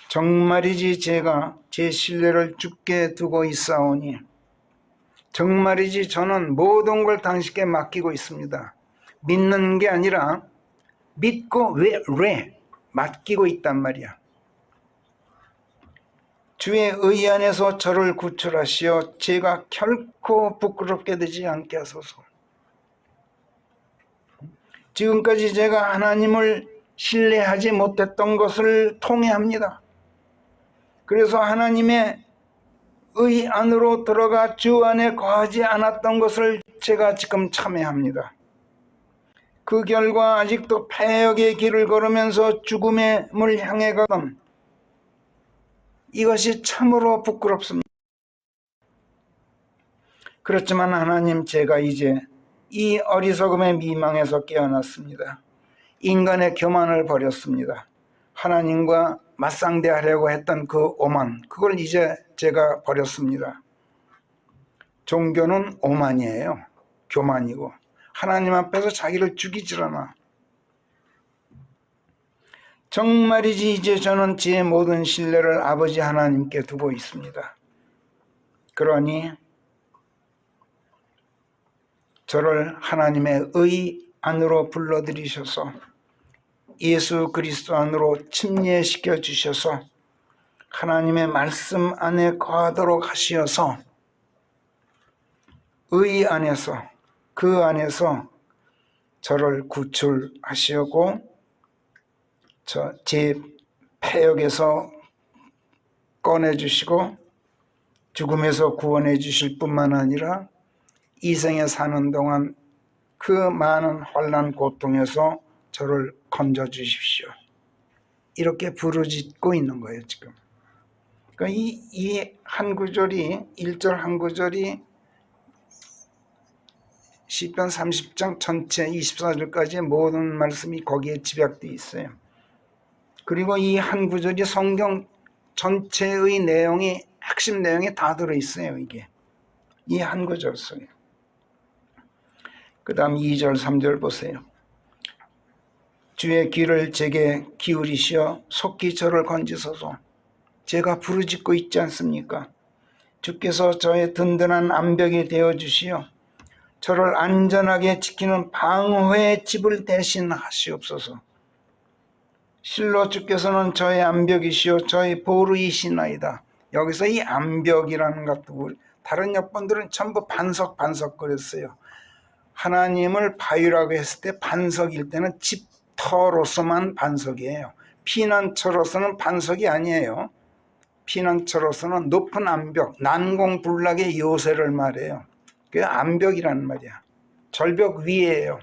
정말이지 제가 제 신뢰를 주께 두고 있사오니 정말이지 저는 모든 걸 당신께 맡기고 있습니다. 믿는 게 아니라 믿고 왜 맡기고 있단 말이야. 주의 의 안에서 저를 구출하시어 제가 결코 부끄럽게 되지 않게 하소서. 지금까지 제가 하나님을 신뢰하지 못했던 것을 통회합니다. 그래서 하나님의 의 안으로 들어가 주 안에 거하지 않았던 것을 제가 지금 참회합니다. 그 결과 아직도 패역의 길을 걸으면서 죽음의 물 향해 가던 이것이 참으로 부끄럽습니다. 그렇지만 하나님, 제가 이제 이 어리석음의 미망에서 깨어났습니다. 인간의 교만을 버렸습니다. 하나님과 맞상대하려고 했던 그 오만, 그걸 이제 제가 버렸습니다. 종교는 오만이에요. 교만이고 하나님 앞에서 자기를 죽이질 않아. 정말이지 이제 저는 제 모든 신뢰를 아버지 하나님께 두고 있습니다. 그러니 저를 하나님의 의 안으로 불러들이셔서 예수 그리스도 안으로 침례시켜 주셔서 하나님의 말씀 안에 거하도록 하시어서 의 안에서, 그 안에서 저를 구출하시고 제 패역에서 꺼내주시고 죽음에서 구원해 주실 뿐만 아니라 이 생에 사는 동안 그 많은 환난 고통에서 저를 건져 주십시오. 이렇게 부르짖고 있는 거예요, 지금. 그러니까 이 한 구절이, 1절 한 구절이 시편 30장 전체 24절까지의 모든 말씀이 거기에 집약되어 있어요. 그리고 이 한 구절이 성경 전체의 내용이, 핵심 내용이 다 들어있어요, 이게. 이 한 구절 속에. 그 다음 2절, 3절 보세요. 주의 귀를 제게 기울이시어 속히 저를 건지소서. 제가 부르짖고 있지 않습니까? 주께서 저의 든든한 암벽이 되어주시어 저를 안전하게 지키는 방어의 집을 대신하시옵소서. 실로 주께서는 저의 암벽이시오 저의 보루이시나이다. 여기서 이 암벽이라는 것도 다른 역본들은 전부 반석거렸어요. 하나님을 바위라고 했을 때 반석일 때는 집터로서만 반석이에요. 피난처로서는 반석이 아니에요. 피난처로서는 높은 암벽, 난공불락의 요새를 말해요. 그게 암벽이라는 말이야. 절벽 위에요.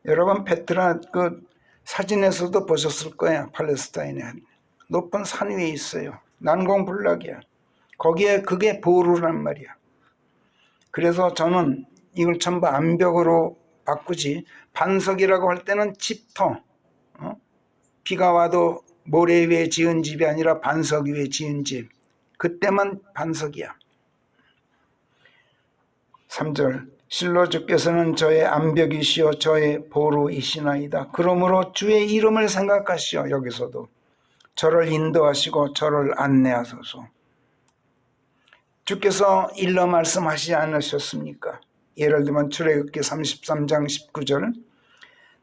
여러분 페트라 그 사진에서도 보셨을 거야. 팔레스타인에 높은 산 위에 있어요. 난공불락이야. 거기에 그게 보루란 말이야. 그래서 저는 이걸 전부 암벽으로 바꾸지, 반석이라고 할 때는 집터, 비가 와도 모래 위에 지은 집이 아니라 반석 위에 지은 집, 그때만 반석이야. 3절, 실로 주께서는 저의 암벽이시오 저의 보루이시나이다. 그러므로 주의 이름을 생각하시오. 여기서도 저를 인도하시고 저를 안내하소서. 주께서 일러 말씀하시지 않으셨습니까? 예를 들면 출애굽기 33장 19절,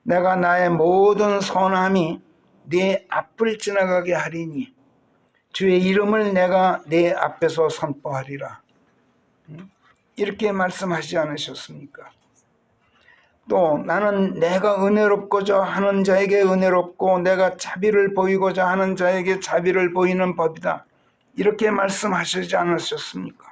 내가 나의 모든 선함이 네 앞을 지나가게 하리니 주의 이름을 내가 네 앞에서 선포하리라. 이렇게 말씀하시지 않으셨습니까? 또 나는 내가 은혜롭고자 하는 자에게 은혜롭고 내가 자비를 보이고자 하는 자에게 자비를 보이는 법이다. 이렇게 말씀하시지 않으셨습니까?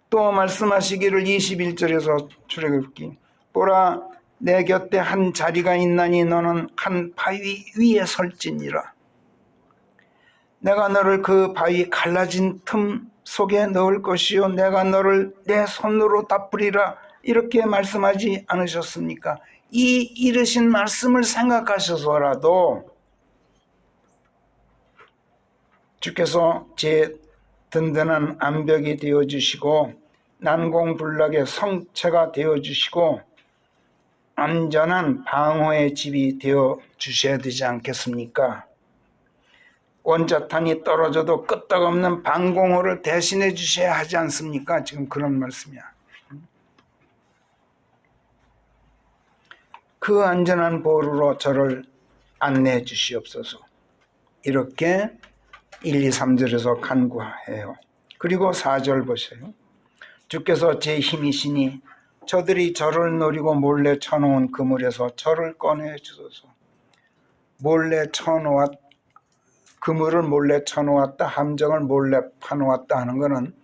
또 말씀하시기를 21절에서 출애굽기, 보라 내 곁에 한 자리가 있나니 너는 한 바위 위에 설지니라. 내가 너를 그 바위 갈라진 틈 속에 넣을 것이요 내가 너를 내 손으로 닦으리라. 이렇게 말씀하지 않으셨습니까? 이 이르신 말씀을 생각하셔서라도 주께서 제 든든한 암벽이 되어주시고 난공불락의 성체가 되어주시고 안전한 방어의 집이 되어주셔야 되지 않겠습니까? 원자탄이 떨어져도 끄떡없는 방공호를 대신해 주셔야 하지 않습니까? 지금 그런 말씀이야. 그 안전한 보루로 저를 안내해 주시옵소서. 이렇게 1, 2, 3절에서 간구해요. 그리고 4절 보세요. 주께서 제 힘이시니 저들이 저를 노리고 몰래 쳐놓은 그물에서 저를 꺼내 주소서. 몰래 쳐놓았, 그물을 몰래 쳐놓았다, 함정을 몰래 파놓았다 하는 것은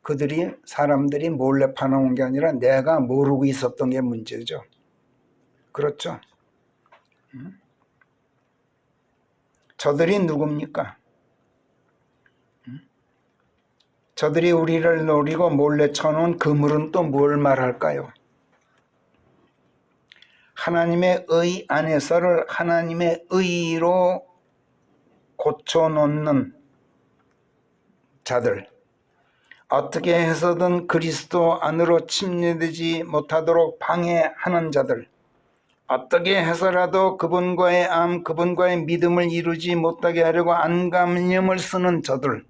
그들이, 사람들이 몰래 파놓은 게 아니라 내가 모르고 있었던 게 문제죠. 그렇죠? 저들이 누굽니까? 저들이 우리를 노리고 몰래 쳐놓은 그물은 또 뭘 말할까요? 하나님의 의 안에서를 하나님의 의로 고쳐놓는 자들, 어떻게 해서든 그리스도 안으로 침례되지 못하도록 방해하는 자들, 어떻게 해서라도 그분과의 암, 그분과의 믿음을 이루지 못하게 하려고 안감념을 쓰는 저들,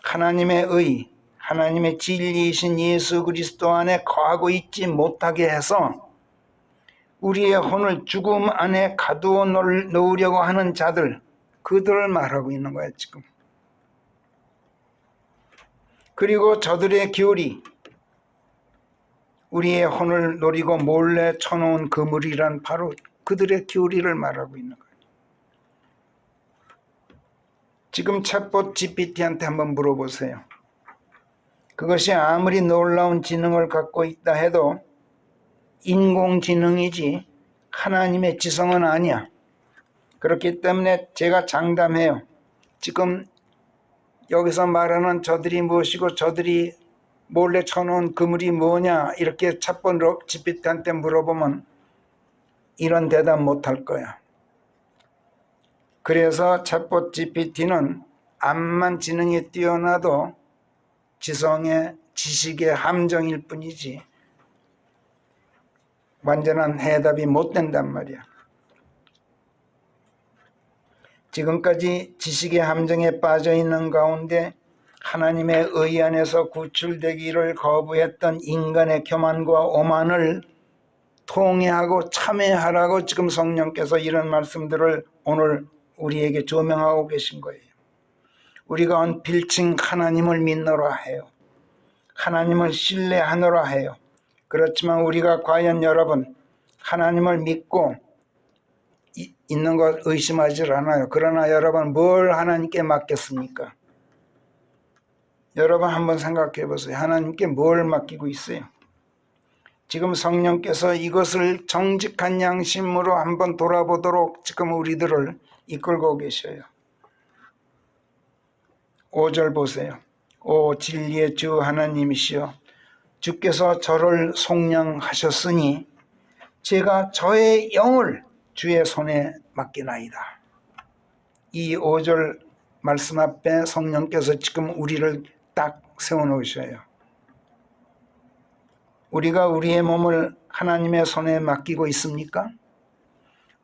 하나님의 의, 하나님의 진리이신 예수 그리스도 안에 거하고 있지 못하게 해서 우리의 혼을 죽음 안에 가두어 놓으려고 하는 자들, 그들을 말하고 있는 거야 지금. 그리고 저들의 교리, 우리의 혼을 노리고 몰래 쳐놓은 그물이란 바로 그들의 교리를 말하고 있는 거예요. 지금 챗봇 GPT한테 한번 물어보세요. 그것이 아무리 놀라운 지능을 갖고 있다 해도 인공지능이지 하나님의 지성은 아니야. 그렇기 때문에 제가 장담해요. 지금 여기서 말하는 저들이 무엇이고 저들이 몰래 쳐놓은 그물이 뭐냐 이렇게 찻번 GPT한테 물어보면 이런 대답 못할 거야. 그래서 챗봇 GPT는 암만 지능이 뛰어나도 지성의 지식의 함정일 뿐이지 완전한 해답이 못 된단 말이야. 지금까지 지식의 함정에 빠져 있는 가운데 하나님의 의 안에서 구출되기를 거부했던 인간의 교만과 오만을 통회하고 참회하라고 지금 성령께서 이런 말씀들을 오늘 우리에게 조명하고 계신 거예요. 우리가 빌칭 하나님을 믿노라 해요. 하나님을 신뢰하노라 해요. 그렇지만 우리가 과연 여러분 하나님을 믿고 있는 것 의심하지 않아요. 그러나 여러분 뭘 하나님께 맡겼습니까? 여러분 한번 생각해 보세요. 하나님께 뭘 맡기고 있어요? 지금 성령께서 이것을 정직한 양심으로 한번 돌아보도록 지금 우리들을 이끌고 계셔요. 5절 보세요. 오 진리의 주 하나님이시여 주께서 저를 속량하셨으니 제가 저의 영을 주의 손에 맡기나이다. 이 5절 말씀 앞에 성령께서 지금 우리를 딱 세워놓으셔요. 우리가 우리의 몸을 하나님의 손에 맡기고 있습니까?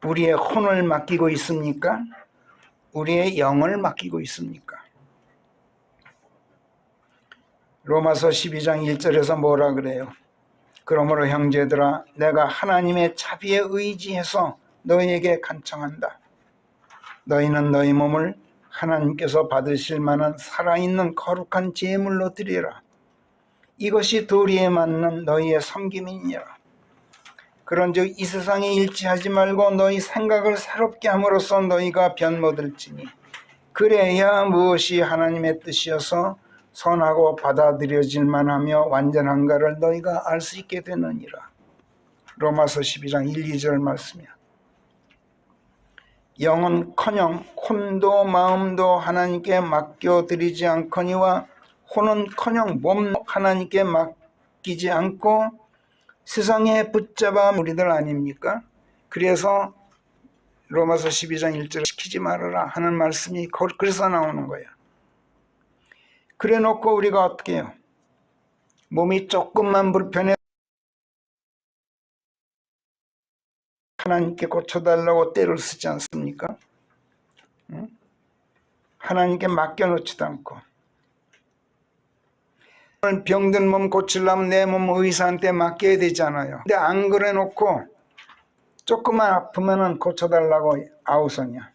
우리의 혼을 맡기고 있습니까? 우리의 영을 맡기고 있습니까? 로마서 12장 1절에서 뭐라 그래요? 그러므로 형제들아 내가 하나님의 자비에 의지해서 너희에게 간청한다. 너희는 너희 몸을 하나님께서 받으실 만한 살아있는 거룩한 제물로 드리라. 이것이 도리에 맞는 너희의 섬김이니라. 그런즉 이 세상에 일치하지 말고 너희 생각을 새롭게 함으로써 너희가 변모될지니 그래야 무엇이 하나님의 뜻이어서 선하고 받아들여질 만하며 완전한가를 너희가 알 수 있게 되느니라. 로마서 12장 1, 2절 말씀이야. 영은커녕 혼도 마음도 하나님께 맡겨드리지 않거니와 혼은커녕 몸 하나님께 맡기지 않고 세상에 붙잡아 우리들 아닙니까? 그래서 로마서 12장 1절 시키지 말아라 하는 말씀이 그래서 나오는 거야. 그래 놓고 우리가 어떻게 해요? 몸이 조금만 불편해 하나님께 고쳐달라고 때를 쓰지 않습니까? 응? 하나님께 맡겨놓지도 않고 병든 몸 고치려면 내 몸 의사한테 맡겨야 되잖아요. 근데 안 그래 놓고 조금만 아프면 고쳐달라고 아우성이야.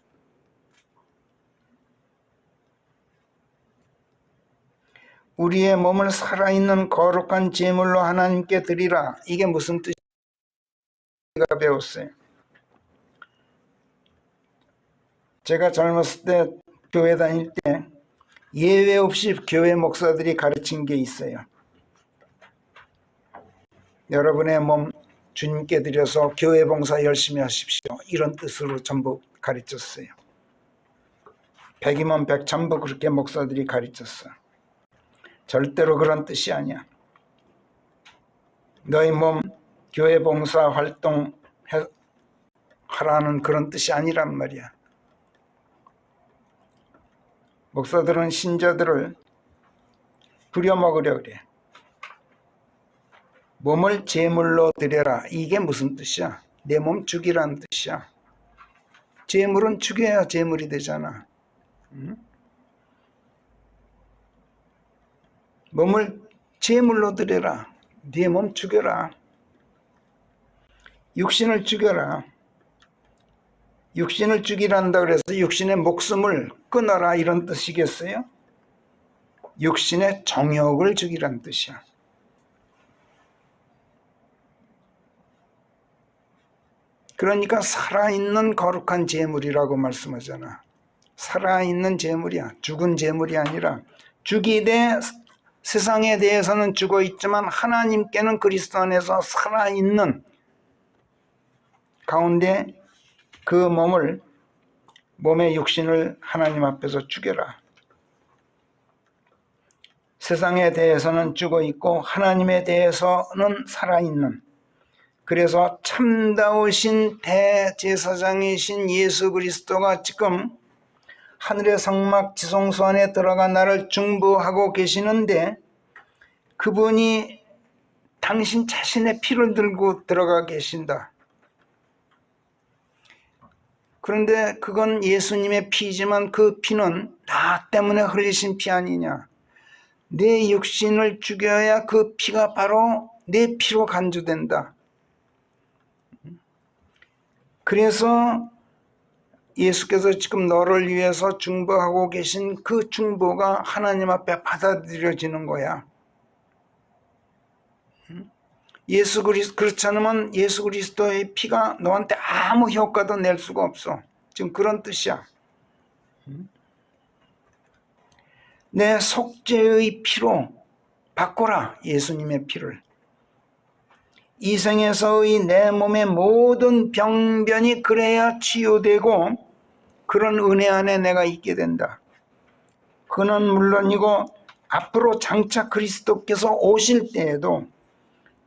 우리의 몸을 살아있는 거룩한 제물로 하나님께 드리라. 이게 무슨 뜻이가 배웠어요. 제가 젊었을 때 교회 다닐 때 예외 없이 교회 목사들이 가르친 게 있어요. 여러분의 몸 주님께 드려서 교회 봉사 열심히 하십시오. 이런 뜻으로 전부 가르쳤어요. 백이면 백 전부 그렇게 목사들이 가르쳤어. 절대로 그런 뜻이 아니야. 너희 몸 교회 봉사 활동 하라는 그런 뜻이 아니란 말이야. 목사들은 신자들을 부려먹으려 그래. 몸을 제물로 드려라. 이게 무슨 뜻이야? 내 몸 죽이라는 뜻이야. 제물은 죽여야 제물이 되잖아. 응? 몸을 제물로 드려라. 네 몸 죽여라. 육신을 죽여라. 육신을 죽이란다 그래서 육신의 목숨을 끊어라 이런 뜻이겠어요? 육신의 정욕을 죽이란 뜻이야. 그러니까 살아있는 거룩한 제물이라고 말씀하잖아. 살아있는 제물이야. 죽은 제물이 아니라 죽이되 세상에 대해서는 죽어 있지만 하나님께는 그리스도 안에서 살아있는 가운데 그 몸의 육신을 하나님 앞에서 죽여라. 세상에 대해서는 죽어 있고 하나님에 대해서는 살아있는, 그래서 참다우신 대제사장이신 예수 그리스도가 지금 하늘의 성막 지성소 안에 들어가 나를 중보하고 계시는데, 그분이 당신 자신의 피를 들고 들어가 계신다. 그런데 그건 예수님의 피지만 그 피는 나 때문에 흘리신 피 아니냐. 내 육신을 죽여야 그 피가 바로 내 피로 간주된다. 그래서 예수께서 지금 너를 위해서 중보하고 계신 그 중보가 하나님 앞에 받아들여지는 거야. 그렇지 않으면 예수 그리스도의 피가 너한테 아무 효과도 낼 수가 없어. 지금 그런 뜻이야. 내 속죄의 피로 바꿔라, 예수님의 피를. 이 생에서의 내 몸의 모든 병변이 그래야 치유되고 그런 은혜 안에 내가 있게 된다. 그는 물론이고 앞으로 장차 그리스도께서 오실 때에도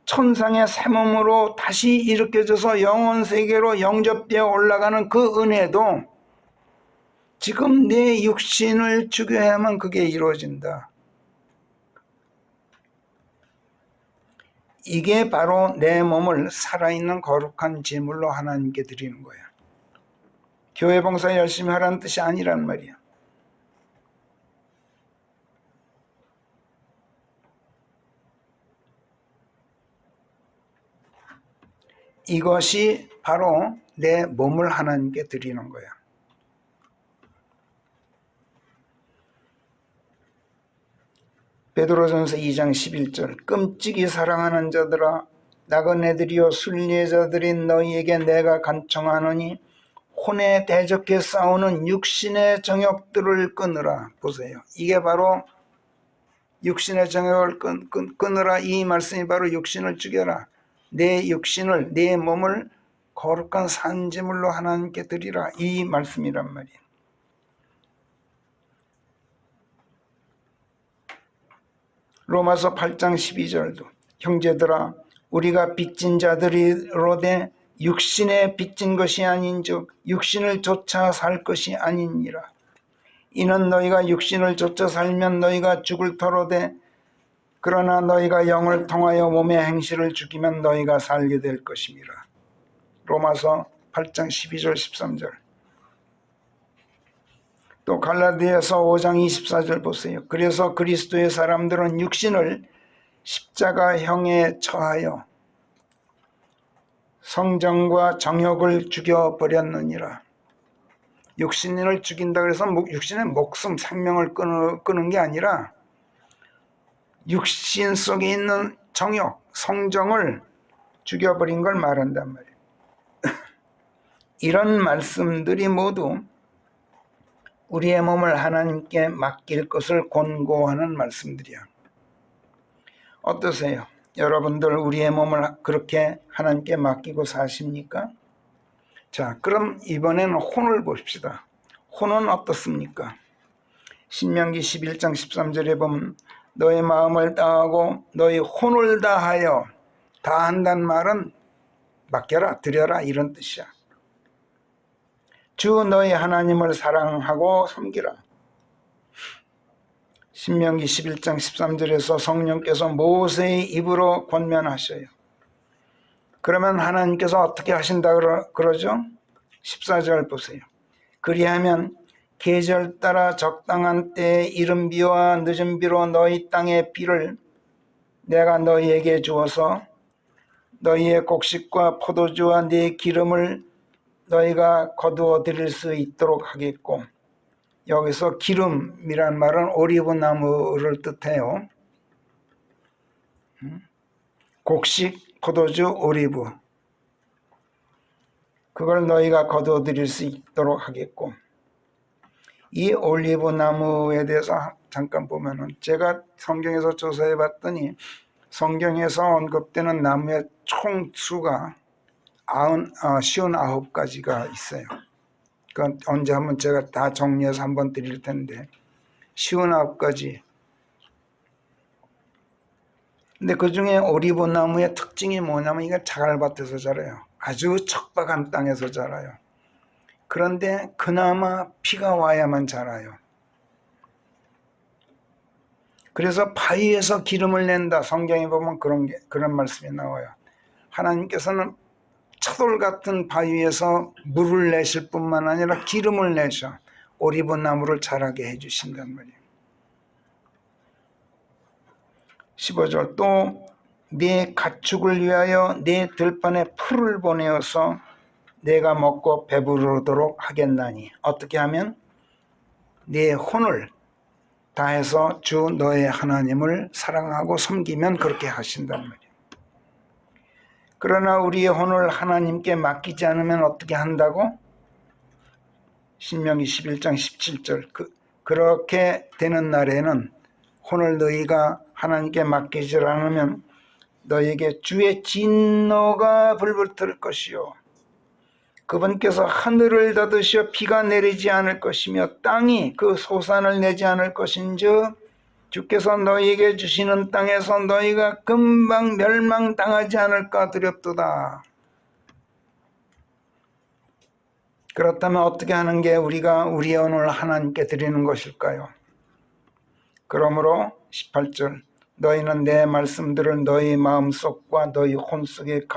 천상의 새 몸으로 다시 일으켜져서 영원 세계로 영접되어 올라가는 그 은혜도 지금 내 육신을 죽여야만 그게 이루어진다. 이게 바로 내 몸을 살아있는 거룩한 제물로 하나님께 드리는 거야. 교회 봉사 열심히 하라는 뜻이 아니란 말이야. 이것이 바로 내 몸을 하나님께 드리는 거야. 베드로전서 2장 11절, 끔찍이 사랑하는 자들아, 나그네들이요 순례자들인 너희에게 내가 간청하노니 혼에 대적해 싸우는 육신의 정욕들을 끊으라. 보세요. 이게 바로 육신의 정욕을 끊으라. 이 말씀이 바로 육신을 죽여라. 내 육신을, 내 몸을 거룩한 산제물로 하나님께 드리라. 이 말씀이란 말이에요. 로마서 8장 12절도 형제들아 우리가 빚진 자들이로되 육신에 빚진 것이 아닌즉 육신을 쫓아 살 것이 아니니라. 이는 너희가 육신을 쫓아 살면 너희가 죽을 터로되 그러나 너희가 영을 통하여 몸의 행실을 죽이면 너희가 살게 될 것임이라. 로마서 8장 12절 13절. 또 갈라디아서 5장 24절 보세요. 그래서 그리스도의 사람들은 육신을 십자가형에 처하여 성정과 정욕을 죽여버렸느니라. 육신을 죽인다 그래서 육신의 목숨, 생명을 끊는 게 아니라 육신 속에 있는 정욕, 성정을 죽여버린 걸 말한단 말이에요. 이런 말씀들이 모두 우리의 몸을 하나님께 맡길 것을 권고하는 말씀들이야. 어떠세요? 여러분들 우리의 몸을 그렇게 하나님께 맡기고 사십니까? 자, 그럼 이번에는 혼을 봅시다. 혼은 어떻습니까? 신명기 11장 13절에 보면 너의 마음을 다하고 너의 혼을 다하여, 다한다는 말은 맡겨라, 드려라 이런 뜻이야. 주 너의 하나님을 사랑하고 섬기라. 신명기 11장 13절에서 성령께서 모세의 입으로 권면하셔요. 그러면 하나님께서 어떻게 하신다 그러죠? 14절 보세요. 그리하면 계절 따라 적당한 때에 이른 비와 늦은 비로 너희 땅의 비를 내가 너희에게 주어서 너희의 곡식과 포도주와 네 기름을 너희가 거두어 드릴 수 있도록 하겠고, 여기서 기름이란 말은 오리브 나무를 뜻해요. 곡식, 포도주, 오리브, 그걸 너희가 거두어 드릴 수 있도록 하겠고, 이 올리브 나무에 대해서 잠깐 보면은, 제가 성경에서 조사해 봤더니 성경에서 언급되는 나무의 총 수가 59가지가 있어요. 그건 언제 한번 제가 다 정리해서 한번 드릴 텐데, 59가지. 근데 그 중에 올리브 나무의 특징이 뭐냐면 이게 자갈밭에서 자라요. 아주 척박한 땅에서 자라요. 그런데 그나마 비가 와야만 자라요. 그래서 바위에서 기름을 낸다. 성경에 보면 그런 말씀이 나와요. 하나님께서는 차돌 같은 바위에서 물을 내실 뿐만 아니라 기름을 내셔 올리브 나무를 자라게 해주신단 말이에요. 15절, 또 네 가축을 위하여 네 들판에 풀을 보내어서 내가 먹고 배부르도록 하겠나니. 어떻게 하면? 네 혼을 다해서 주 너의 하나님을 사랑하고 섬기면 그렇게 하신단 말이에요. 그러나 우리의 혼을 하나님께 맡기지 않으면 어떻게 한다고? 신명기 11장 17절, 그렇게 되는 날에는 혼을 너희가 하나님께 맡기지 않으면 너희에게 주의 진노가 불붙을 것이요, 그분께서 하늘을 닫으시어 비가 내리지 않을 것이며 땅이 그 소산을 내지 않을 것인즉 주께서 너희에게 주시는 땅에서 너희가 금방 멸망당하지 않을까 두렵도다. 그렇다면 어떻게 하는 게 우리가 우리의 혼을 하나님께 드리는 것일까요? 그러므로 18절, 너희는 내 말씀들을 너희 마음속과 너희 혼속에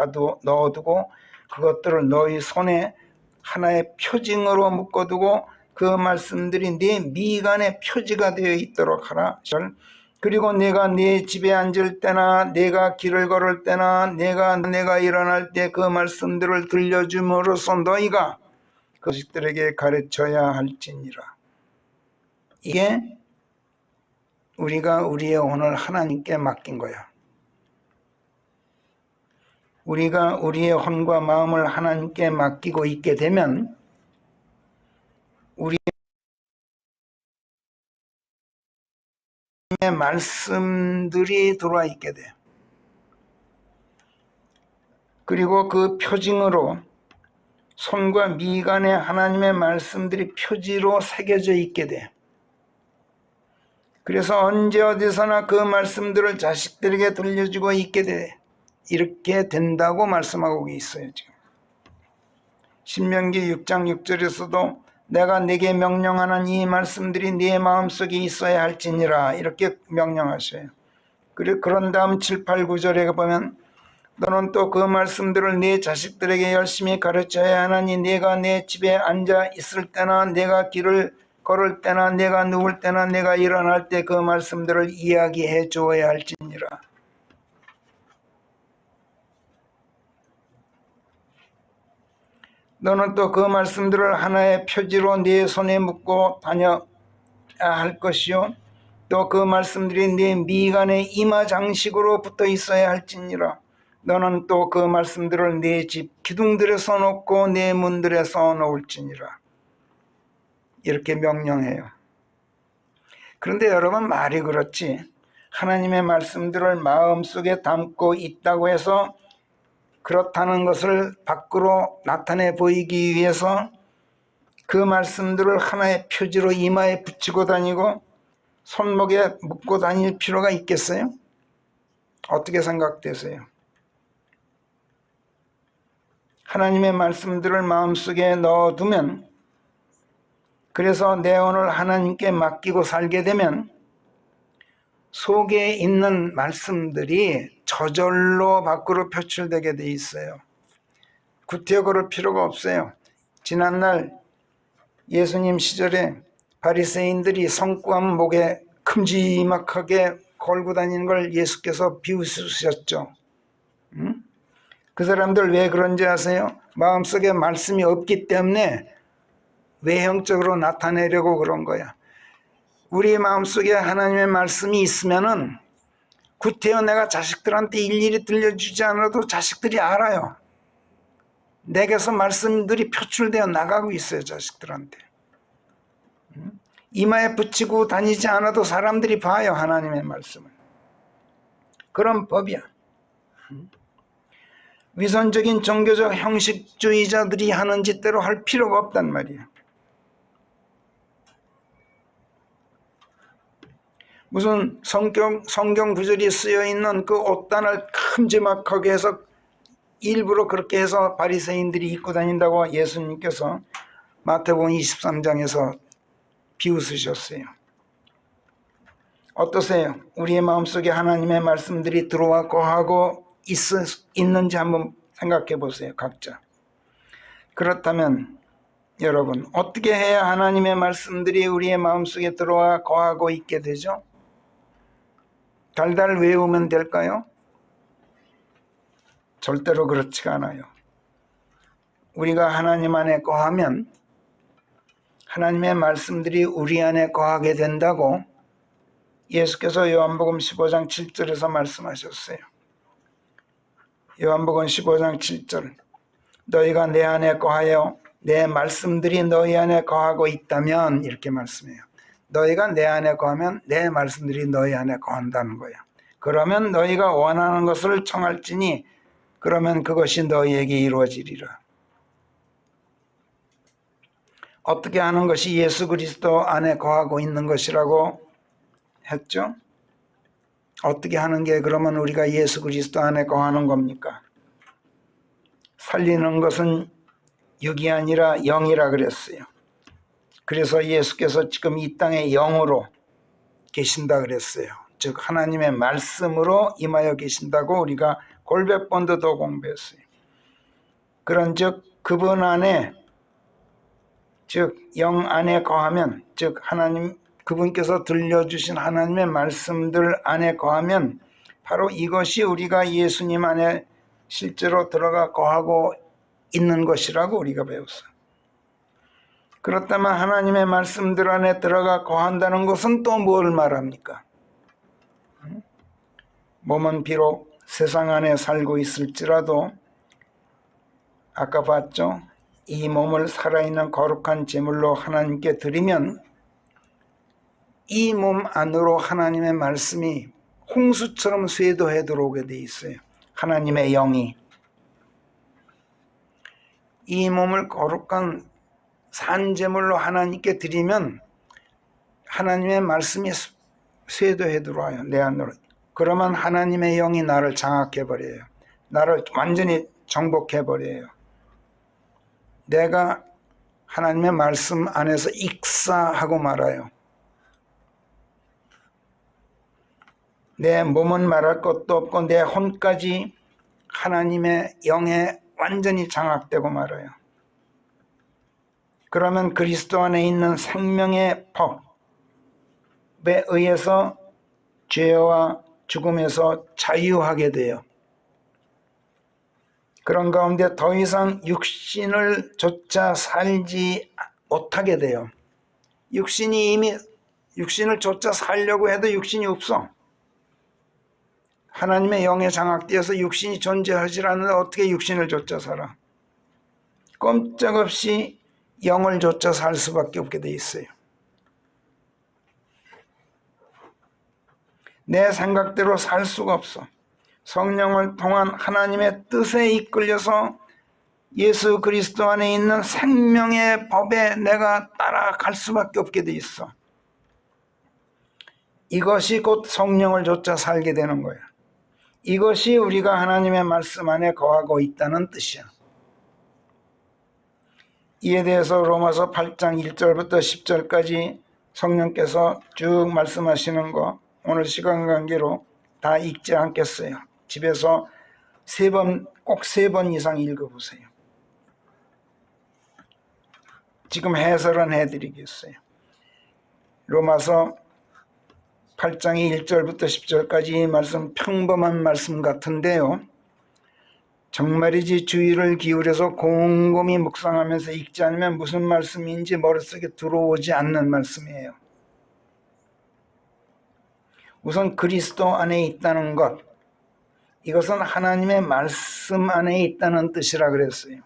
넣어두고 그것들을 너희 손에 하나의 표징으로 묶어두고 그 말씀들이 네 미간에 표지가 되어 있도록 하라. 그리고 내가 네 집에 앉을 때나 내가 길을 걸을 때나 내가 일어날 때 그 말씀들을 들려줌으로써 너희가 그 자식들에게 가르쳐야 할지니라. 이게 우리가 우리의 혼을 하나님께 맡긴 거야. 우리가 우리의 혼과 마음을 하나님께 맡기고 있게 되면 우리의 말씀들이 들어와 있게 돼. 그리고 그 표징으로 손과 미간에 하나님의 말씀들이 표지로 새겨져 있게 돼. 그래서 언제 어디서나 그 말씀들을 자식들에게 들려주고 있게 돼. 이렇게 된다고 말씀하고 있어요. 지금 신명기 6장 6절에서도 내가 네게 명령하는 이 말씀들이 네 마음속에 있어야 할지니라 이렇게 명령하셔요. 그런 다음 7, 8, 9절에 보면 너는 또 그 말씀들을 네 자식들에게 열심히 가르쳐야 하나니 내가 내 집에 앉아 있을 때나 내가 길을 걸을 때나 내가 누울 때나 내가 일어날 때 그 말씀들을 이야기해 주어야 할지니라. 너는 또 그 말씀들을 하나의 표지로 네 손에 묶고 다녀야 할 것이요 또 그 말씀들이 네 미간에 이마 장식으로 붙어 있어야 할지니라. 너는 또 그 말씀들을 네 집 기둥들에 써놓고 네 문들에 써놓을지니라. 이렇게 명령해요. 그런데 여러분, 말이 그렇지 하나님의 말씀들을 마음속에 담고 있다고 해서 그렇다는 것을 밖으로 나타내 보이기 위해서 그 말씀들을 하나의 표지로 이마에 붙이고 다니고 손목에 묶고 다닐 필요가 있겠어요? 어떻게 생각되세요? 하나님의 말씀들을 마음속에 넣어두면, 그래서 내 혼을 하나님께 맡기고 살게 되면 속에 있는 말씀들이 저절로 밖으로 표출되게 돼 있어요. 구태여 걸을 필요가 없어요. 지난날 예수님 시절에 바리새인들이 성구한 목에 큼지막하게 걸고 다니는 걸 예수께서 비웃으셨죠. 그 사람들 왜 그런지 아세요? 마음속에 말씀이 없기 때문에 외형적으로 나타내려고 그런 거야. 우리 마음속에 하나님의 말씀이 있으면은 구태여 내가 자식들한테 일일이 들려주지 않아도 자식들이 알아요. 내게서 말씀들이 표출되어 나가고 있어요, 자식들한테. 이마에 붙이고 다니지 않아도 사람들이 봐요, 하나님의 말씀을. 그런 법이야. 위선적인 종교적 형식주의자들이 하는 짓대로 할 필요가 없단 말이야. 무슨 성경 구절이 쓰여 있는 그 옷단을 큼지막하게 해서 일부러 그렇게 해서 바리새인들이 입고 다닌다고 예수님께서 마태복음 23장에서 비웃으셨어요. 어떠세요? 우리의 마음속에 하나님의 말씀들이 들어와 거하고 있는지 한번 생각해 보세요, 각자. 그렇다면 여러분, 어떻게 해야 하나님의 말씀들이 우리의 마음속에 들어와 거하고 있게 되죠? 달달 외우면 될까요? 절대로 그렇지가 않아요. 우리가 하나님 안에 거하면 하나님의 말씀들이 우리 안에 거하게 된다고 예수께서 요한복음 15장 7절에서 말씀하셨어요. 요한복음 15장 7절, 너희가 내 안에 거하여 내 말씀들이 너희 안에 거하고 있다면, 이렇게 말씀해요. 너희가 내 안에 거하면 내 말씀들이 너희 안에 거한다는 거야. 그러면 너희가 원하는 것을 청할지니 그러면 그것이 너희에게 이루어지리라. 어떻게 하는 것이 예수 그리스도 안에 거하고 있는 것이라고 했죠? 어떻게 하는 게 그러면 우리가 예수 그리스도 안에 거하는 겁니까? 살리는 것은 육이 아니라 영이라 그랬어요. 그래서 예수께서 지금 이 땅에 영으로 계신다 그랬어요. 즉 하나님의 말씀으로 임하여 계신다고 우리가 골백 번도 더 공부했어요. 그런즉 그분 안에, 즉 영 안에 거하면, 즉 하나님, 그분께서 들려주신 하나님의 말씀들 안에 거하면 바로 이것이 우리가 예수님 안에 실제로 들어가 거하고 있는 것이라고 우리가 배웠어요. 그렇다면 하나님의 말씀들 안에 들어가 거한다는 것은 또 뭘 말합니까? 몸은 비록 세상 안에 살고 있을지라도 아까 봤죠? 이 몸을 살아있는 거룩한 제물로 하나님께 드리면 이 몸 안으로 하나님의 말씀이 홍수처럼 쇄도해 들어오게 돼 있어요. 하나님의 영이. 이 몸을 거룩한 산제물로 하나님께 드리면 하나님의 말씀이 쇄도해 들어와요, 내 안으로. 그러면 하나님의 영이 나를 장악해버려요. 나를 완전히 정복해버려요. 내가 하나님의 말씀 안에서 익사하고 말아요. 내 몸은 말할 것도 없고 내 혼까지 하나님의 영에 완전히 장악되고 말아요. 그러면 그리스도 안에 있는 생명의 법에 의해서 죄와 죽음에서 자유하게 돼요. 그런 가운데 더 이상 육신을 좇아 살지 못하게 돼요. 육신이 이미, 육신을 좇아 살려고 해도 육신이 없어. 하나님의 영에 장악되어서 육신이 존재하지 않는데 어떻게 육신을 좇아 살아? 꼼짝없이 영을 좇아 살 수밖에 없게 돼 있어요. 내 생각대로 살 수가 없어. 성령을 통한 하나님의 뜻에 이끌려서 예수 그리스도 안에 있는 생명의 법에 내가 따라갈 수밖에 없게 돼 있어. 이것이 곧 성령을 좇아 살게 되는 거야. 이것이 우리가 하나님의 말씀 안에 거하고 있다는 뜻이야. 이에 대해서 로마서 8장 1절부터 10절까지 성령께서 쭉 말씀하시는 거 오늘 시간 관계로 다 읽지 않겠어요. 집에서 꼭 세 번 이상 읽어보세요. 지금 해설은 해드리겠어요. 로마서 8장의 1절부터 10절까지 이 말씀 평범한 말씀 같은데요. 정말이지 주의를 기울여서 곰곰이 묵상하면서 읽지 않으면 무슨 말씀인지 머릿속에 들어오지 않는 말씀이에요. 우선 그리스도 안에 있다는 것, 이것은 하나님의 말씀 안에 있다는 뜻이라 그랬어요.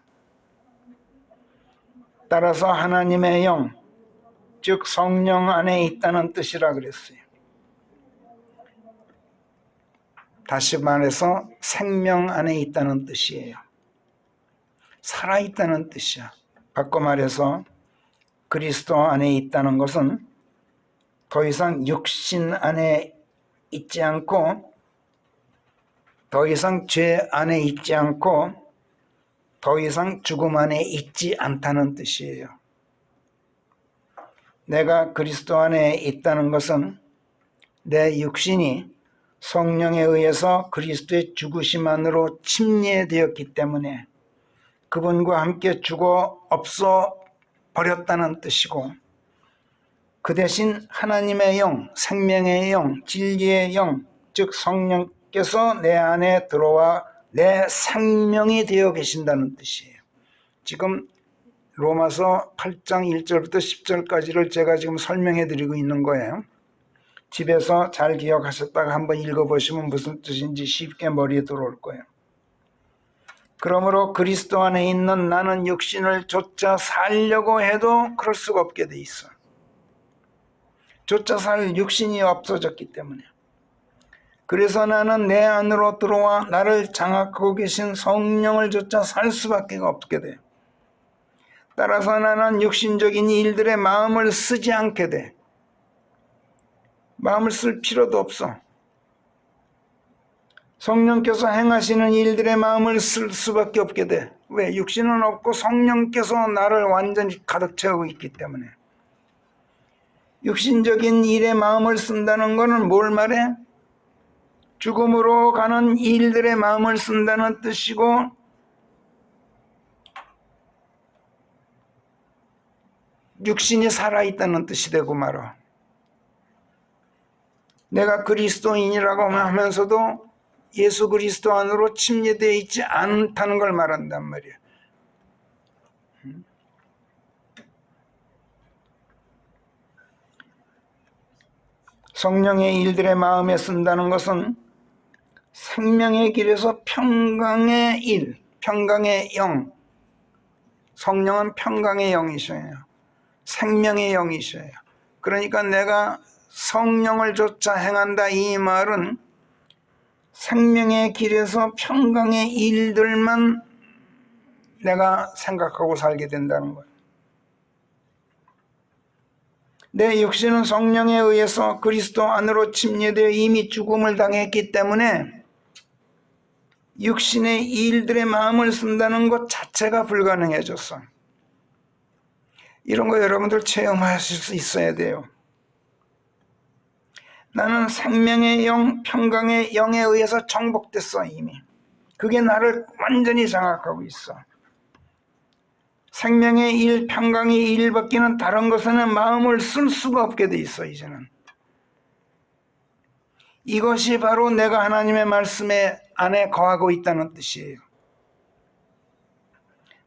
따라서 하나님의 영, 즉 성령 안에 있다는 뜻이라 그랬어요. 다시 말해서 생명 안에 있다는 뜻이에요. 살아있다는 뜻이야. 바꿔 말해서 그리스도 안에 있다는 것은 더 이상 육신 안에 있지 않고, 더 이상 죄 안에 있지 않고, 더 이상 죽음 안에 있지 않다는 뜻이에요. 내가 그리스도 안에 있다는 것은 내 육신이 성령에 의해서 그리스도의 죽으심 안으로 침례되었기 때문에 그분과 함께 죽어 없어 버렸다는 뜻이고, 그 대신 하나님의 영, 생명의 영, 진리의 영, 즉 성령께서 내 안에 들어와 내 생명이 되어 계신다는 뜻이에요. 지금 로마서 8장 1절부터 10절까지를 제가 지금 설명해 드리고 있는 거예요. 집에서 잘 기억하셨다가 한번 읽어보시면 무슨 뜻인지 쉽게 머리에 들어올 거예요. 그러므로 그리스도 안에 있는 나는 육신을 좇아 살려고 해도 그럴 수가 없게 돼 있어. 좇아 살 육신이 없어졌기 때문에. 그래서 나는 내 안으로 들어와 나를 장악하고 계신 성령을 좇아 살 수밖에 없게 돼. 따라서 나는 육신적인 일들에 마음을 쓰지 않게 돼. 마음을 쓸 필요도 없어. 성령께서 행하시는 일들의 마음을 쓸 수밖에 없게 돼. 왜? 육신은 없고 성령께서 나를 완전히 가득 채우고 있기 때문에. 육신적인 일에 마음을 쓴다는 것은 뭘 말해? 죽음으로 가는 일들의 마음을 쓴다는 뜻이고, 육신이 살아있다는 뜻이 되고 말아. 내가 그리스도인이라고 하면서도 예수 그리스도 안으로 침례되어 있지 않다는 걸 말한단 말이야. 성령의 일들의 마음에 쓴다는 것은 생명의 길에서 평강의 일, 평강의 영, 성령은 평강의 영이셔요. 생명의 영이셔요. 그러니까 내가 성령을 좇아 행한다, 이 말은 생명의 길에서 평강의 일들만 내가 생각하고 살게 된다는 거예요. 내 육신은 성령에 의해서 그리스도 안으로 침례되어 이미 죽음을 당했기 때문에 육신의 일들의 마음을 쓴다는 것 자체가 불가능해졌어. 이런 거 여러분들 체험하실 수 있어야 돼요. 나는 생명의 영, 평강의 영에 의해서 정복됐어 이미. 그게 나를 완전히 장악하고 있어. 생명의 일, 평강의 일 밖에는 다른 것에는 마음을 쓸 수가 없게 돼 있어 이제는. 이것이 바로 내가 하나님의 말씀에 안에 거하고 있다는 뜻이에요.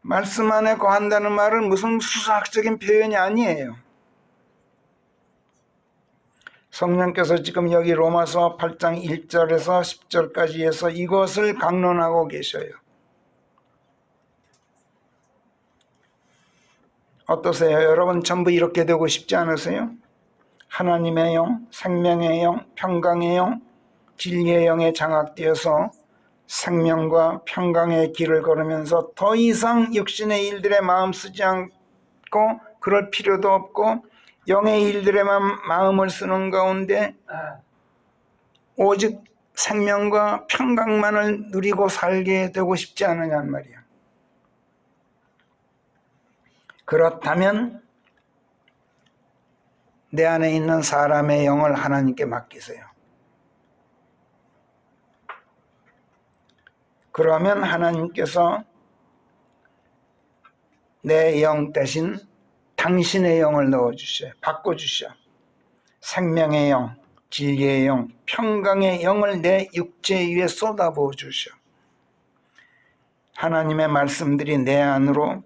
말씀 안에 거한다는 말은 무슨 수사학적인 표현이 아니에요. 성령께서 지금 여기 로마서 8장 1절에서 10절까지 해서 이것을 강론하고 계셔요. 어떠세요? 여러분 전부 이렇게 되고 싶지 않으세요? 하나님의 영, 생명의 영, 평강의 영, 진리의 영에 장악되어서 생명과 평강의 길을 걸으면서 더 이상 육신의 일들에 마음 쓰지 않고 그럴 필요도 없고 영의 일들에만 마음을 쓰는 가운데 오직 생명과 평강만을 누리고 살게 되고 싶지 않느냐는 말이야. 그렇다면 내 안에 있는 사람의 영을 하나님께 맡기세요. 그러면 하나님께서 내 영 대신 당신의 영을 넣어주셔요. 바꿔주셔요. 생명의 영, 진리의 영, 평강의 영을 내 육체 위에 쏟아부어 주셔. 하나님의 말씀들이 내 안으로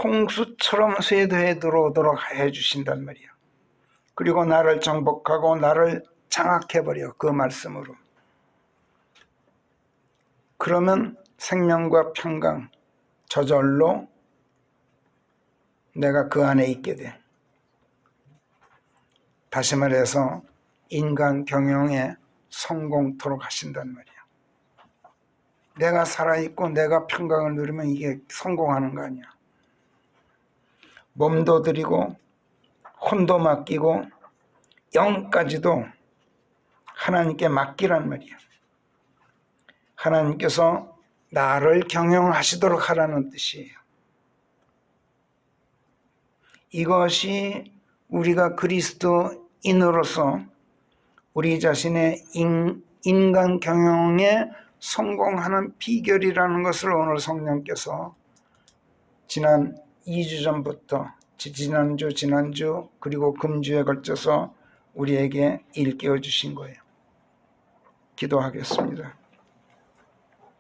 홍수처럼 쇄도해 들어오도록 해주신단 말이야. 그리고 나를 정복하고 나를 장악해버려, 그 말씀으로. 그러면 생명과 평강, 저절로 내가 그 안에 있게 돼. 다시 말해서 인간 경영에 성공토록 하신단 말이야. 내가 살아있고 내가 평강을 누리면 이게 성공하는 거 아니야. 몸도 드리고 혼도 맡기고 영까지도 하나님께 맡기란 말이야. 하나님께서 나를 경영하시도록 하라는 뜻이에요. 이것이 우리가 그리스도인으로서 우리 자신의 인간 경영에 성공하는 비결이라는 것을 오늘 성령께서 지난 2주 전부터 지난주 그리고 금주에 걸쳐서 우리에게 일깨워 주신 거예요. 기도하겠습니다.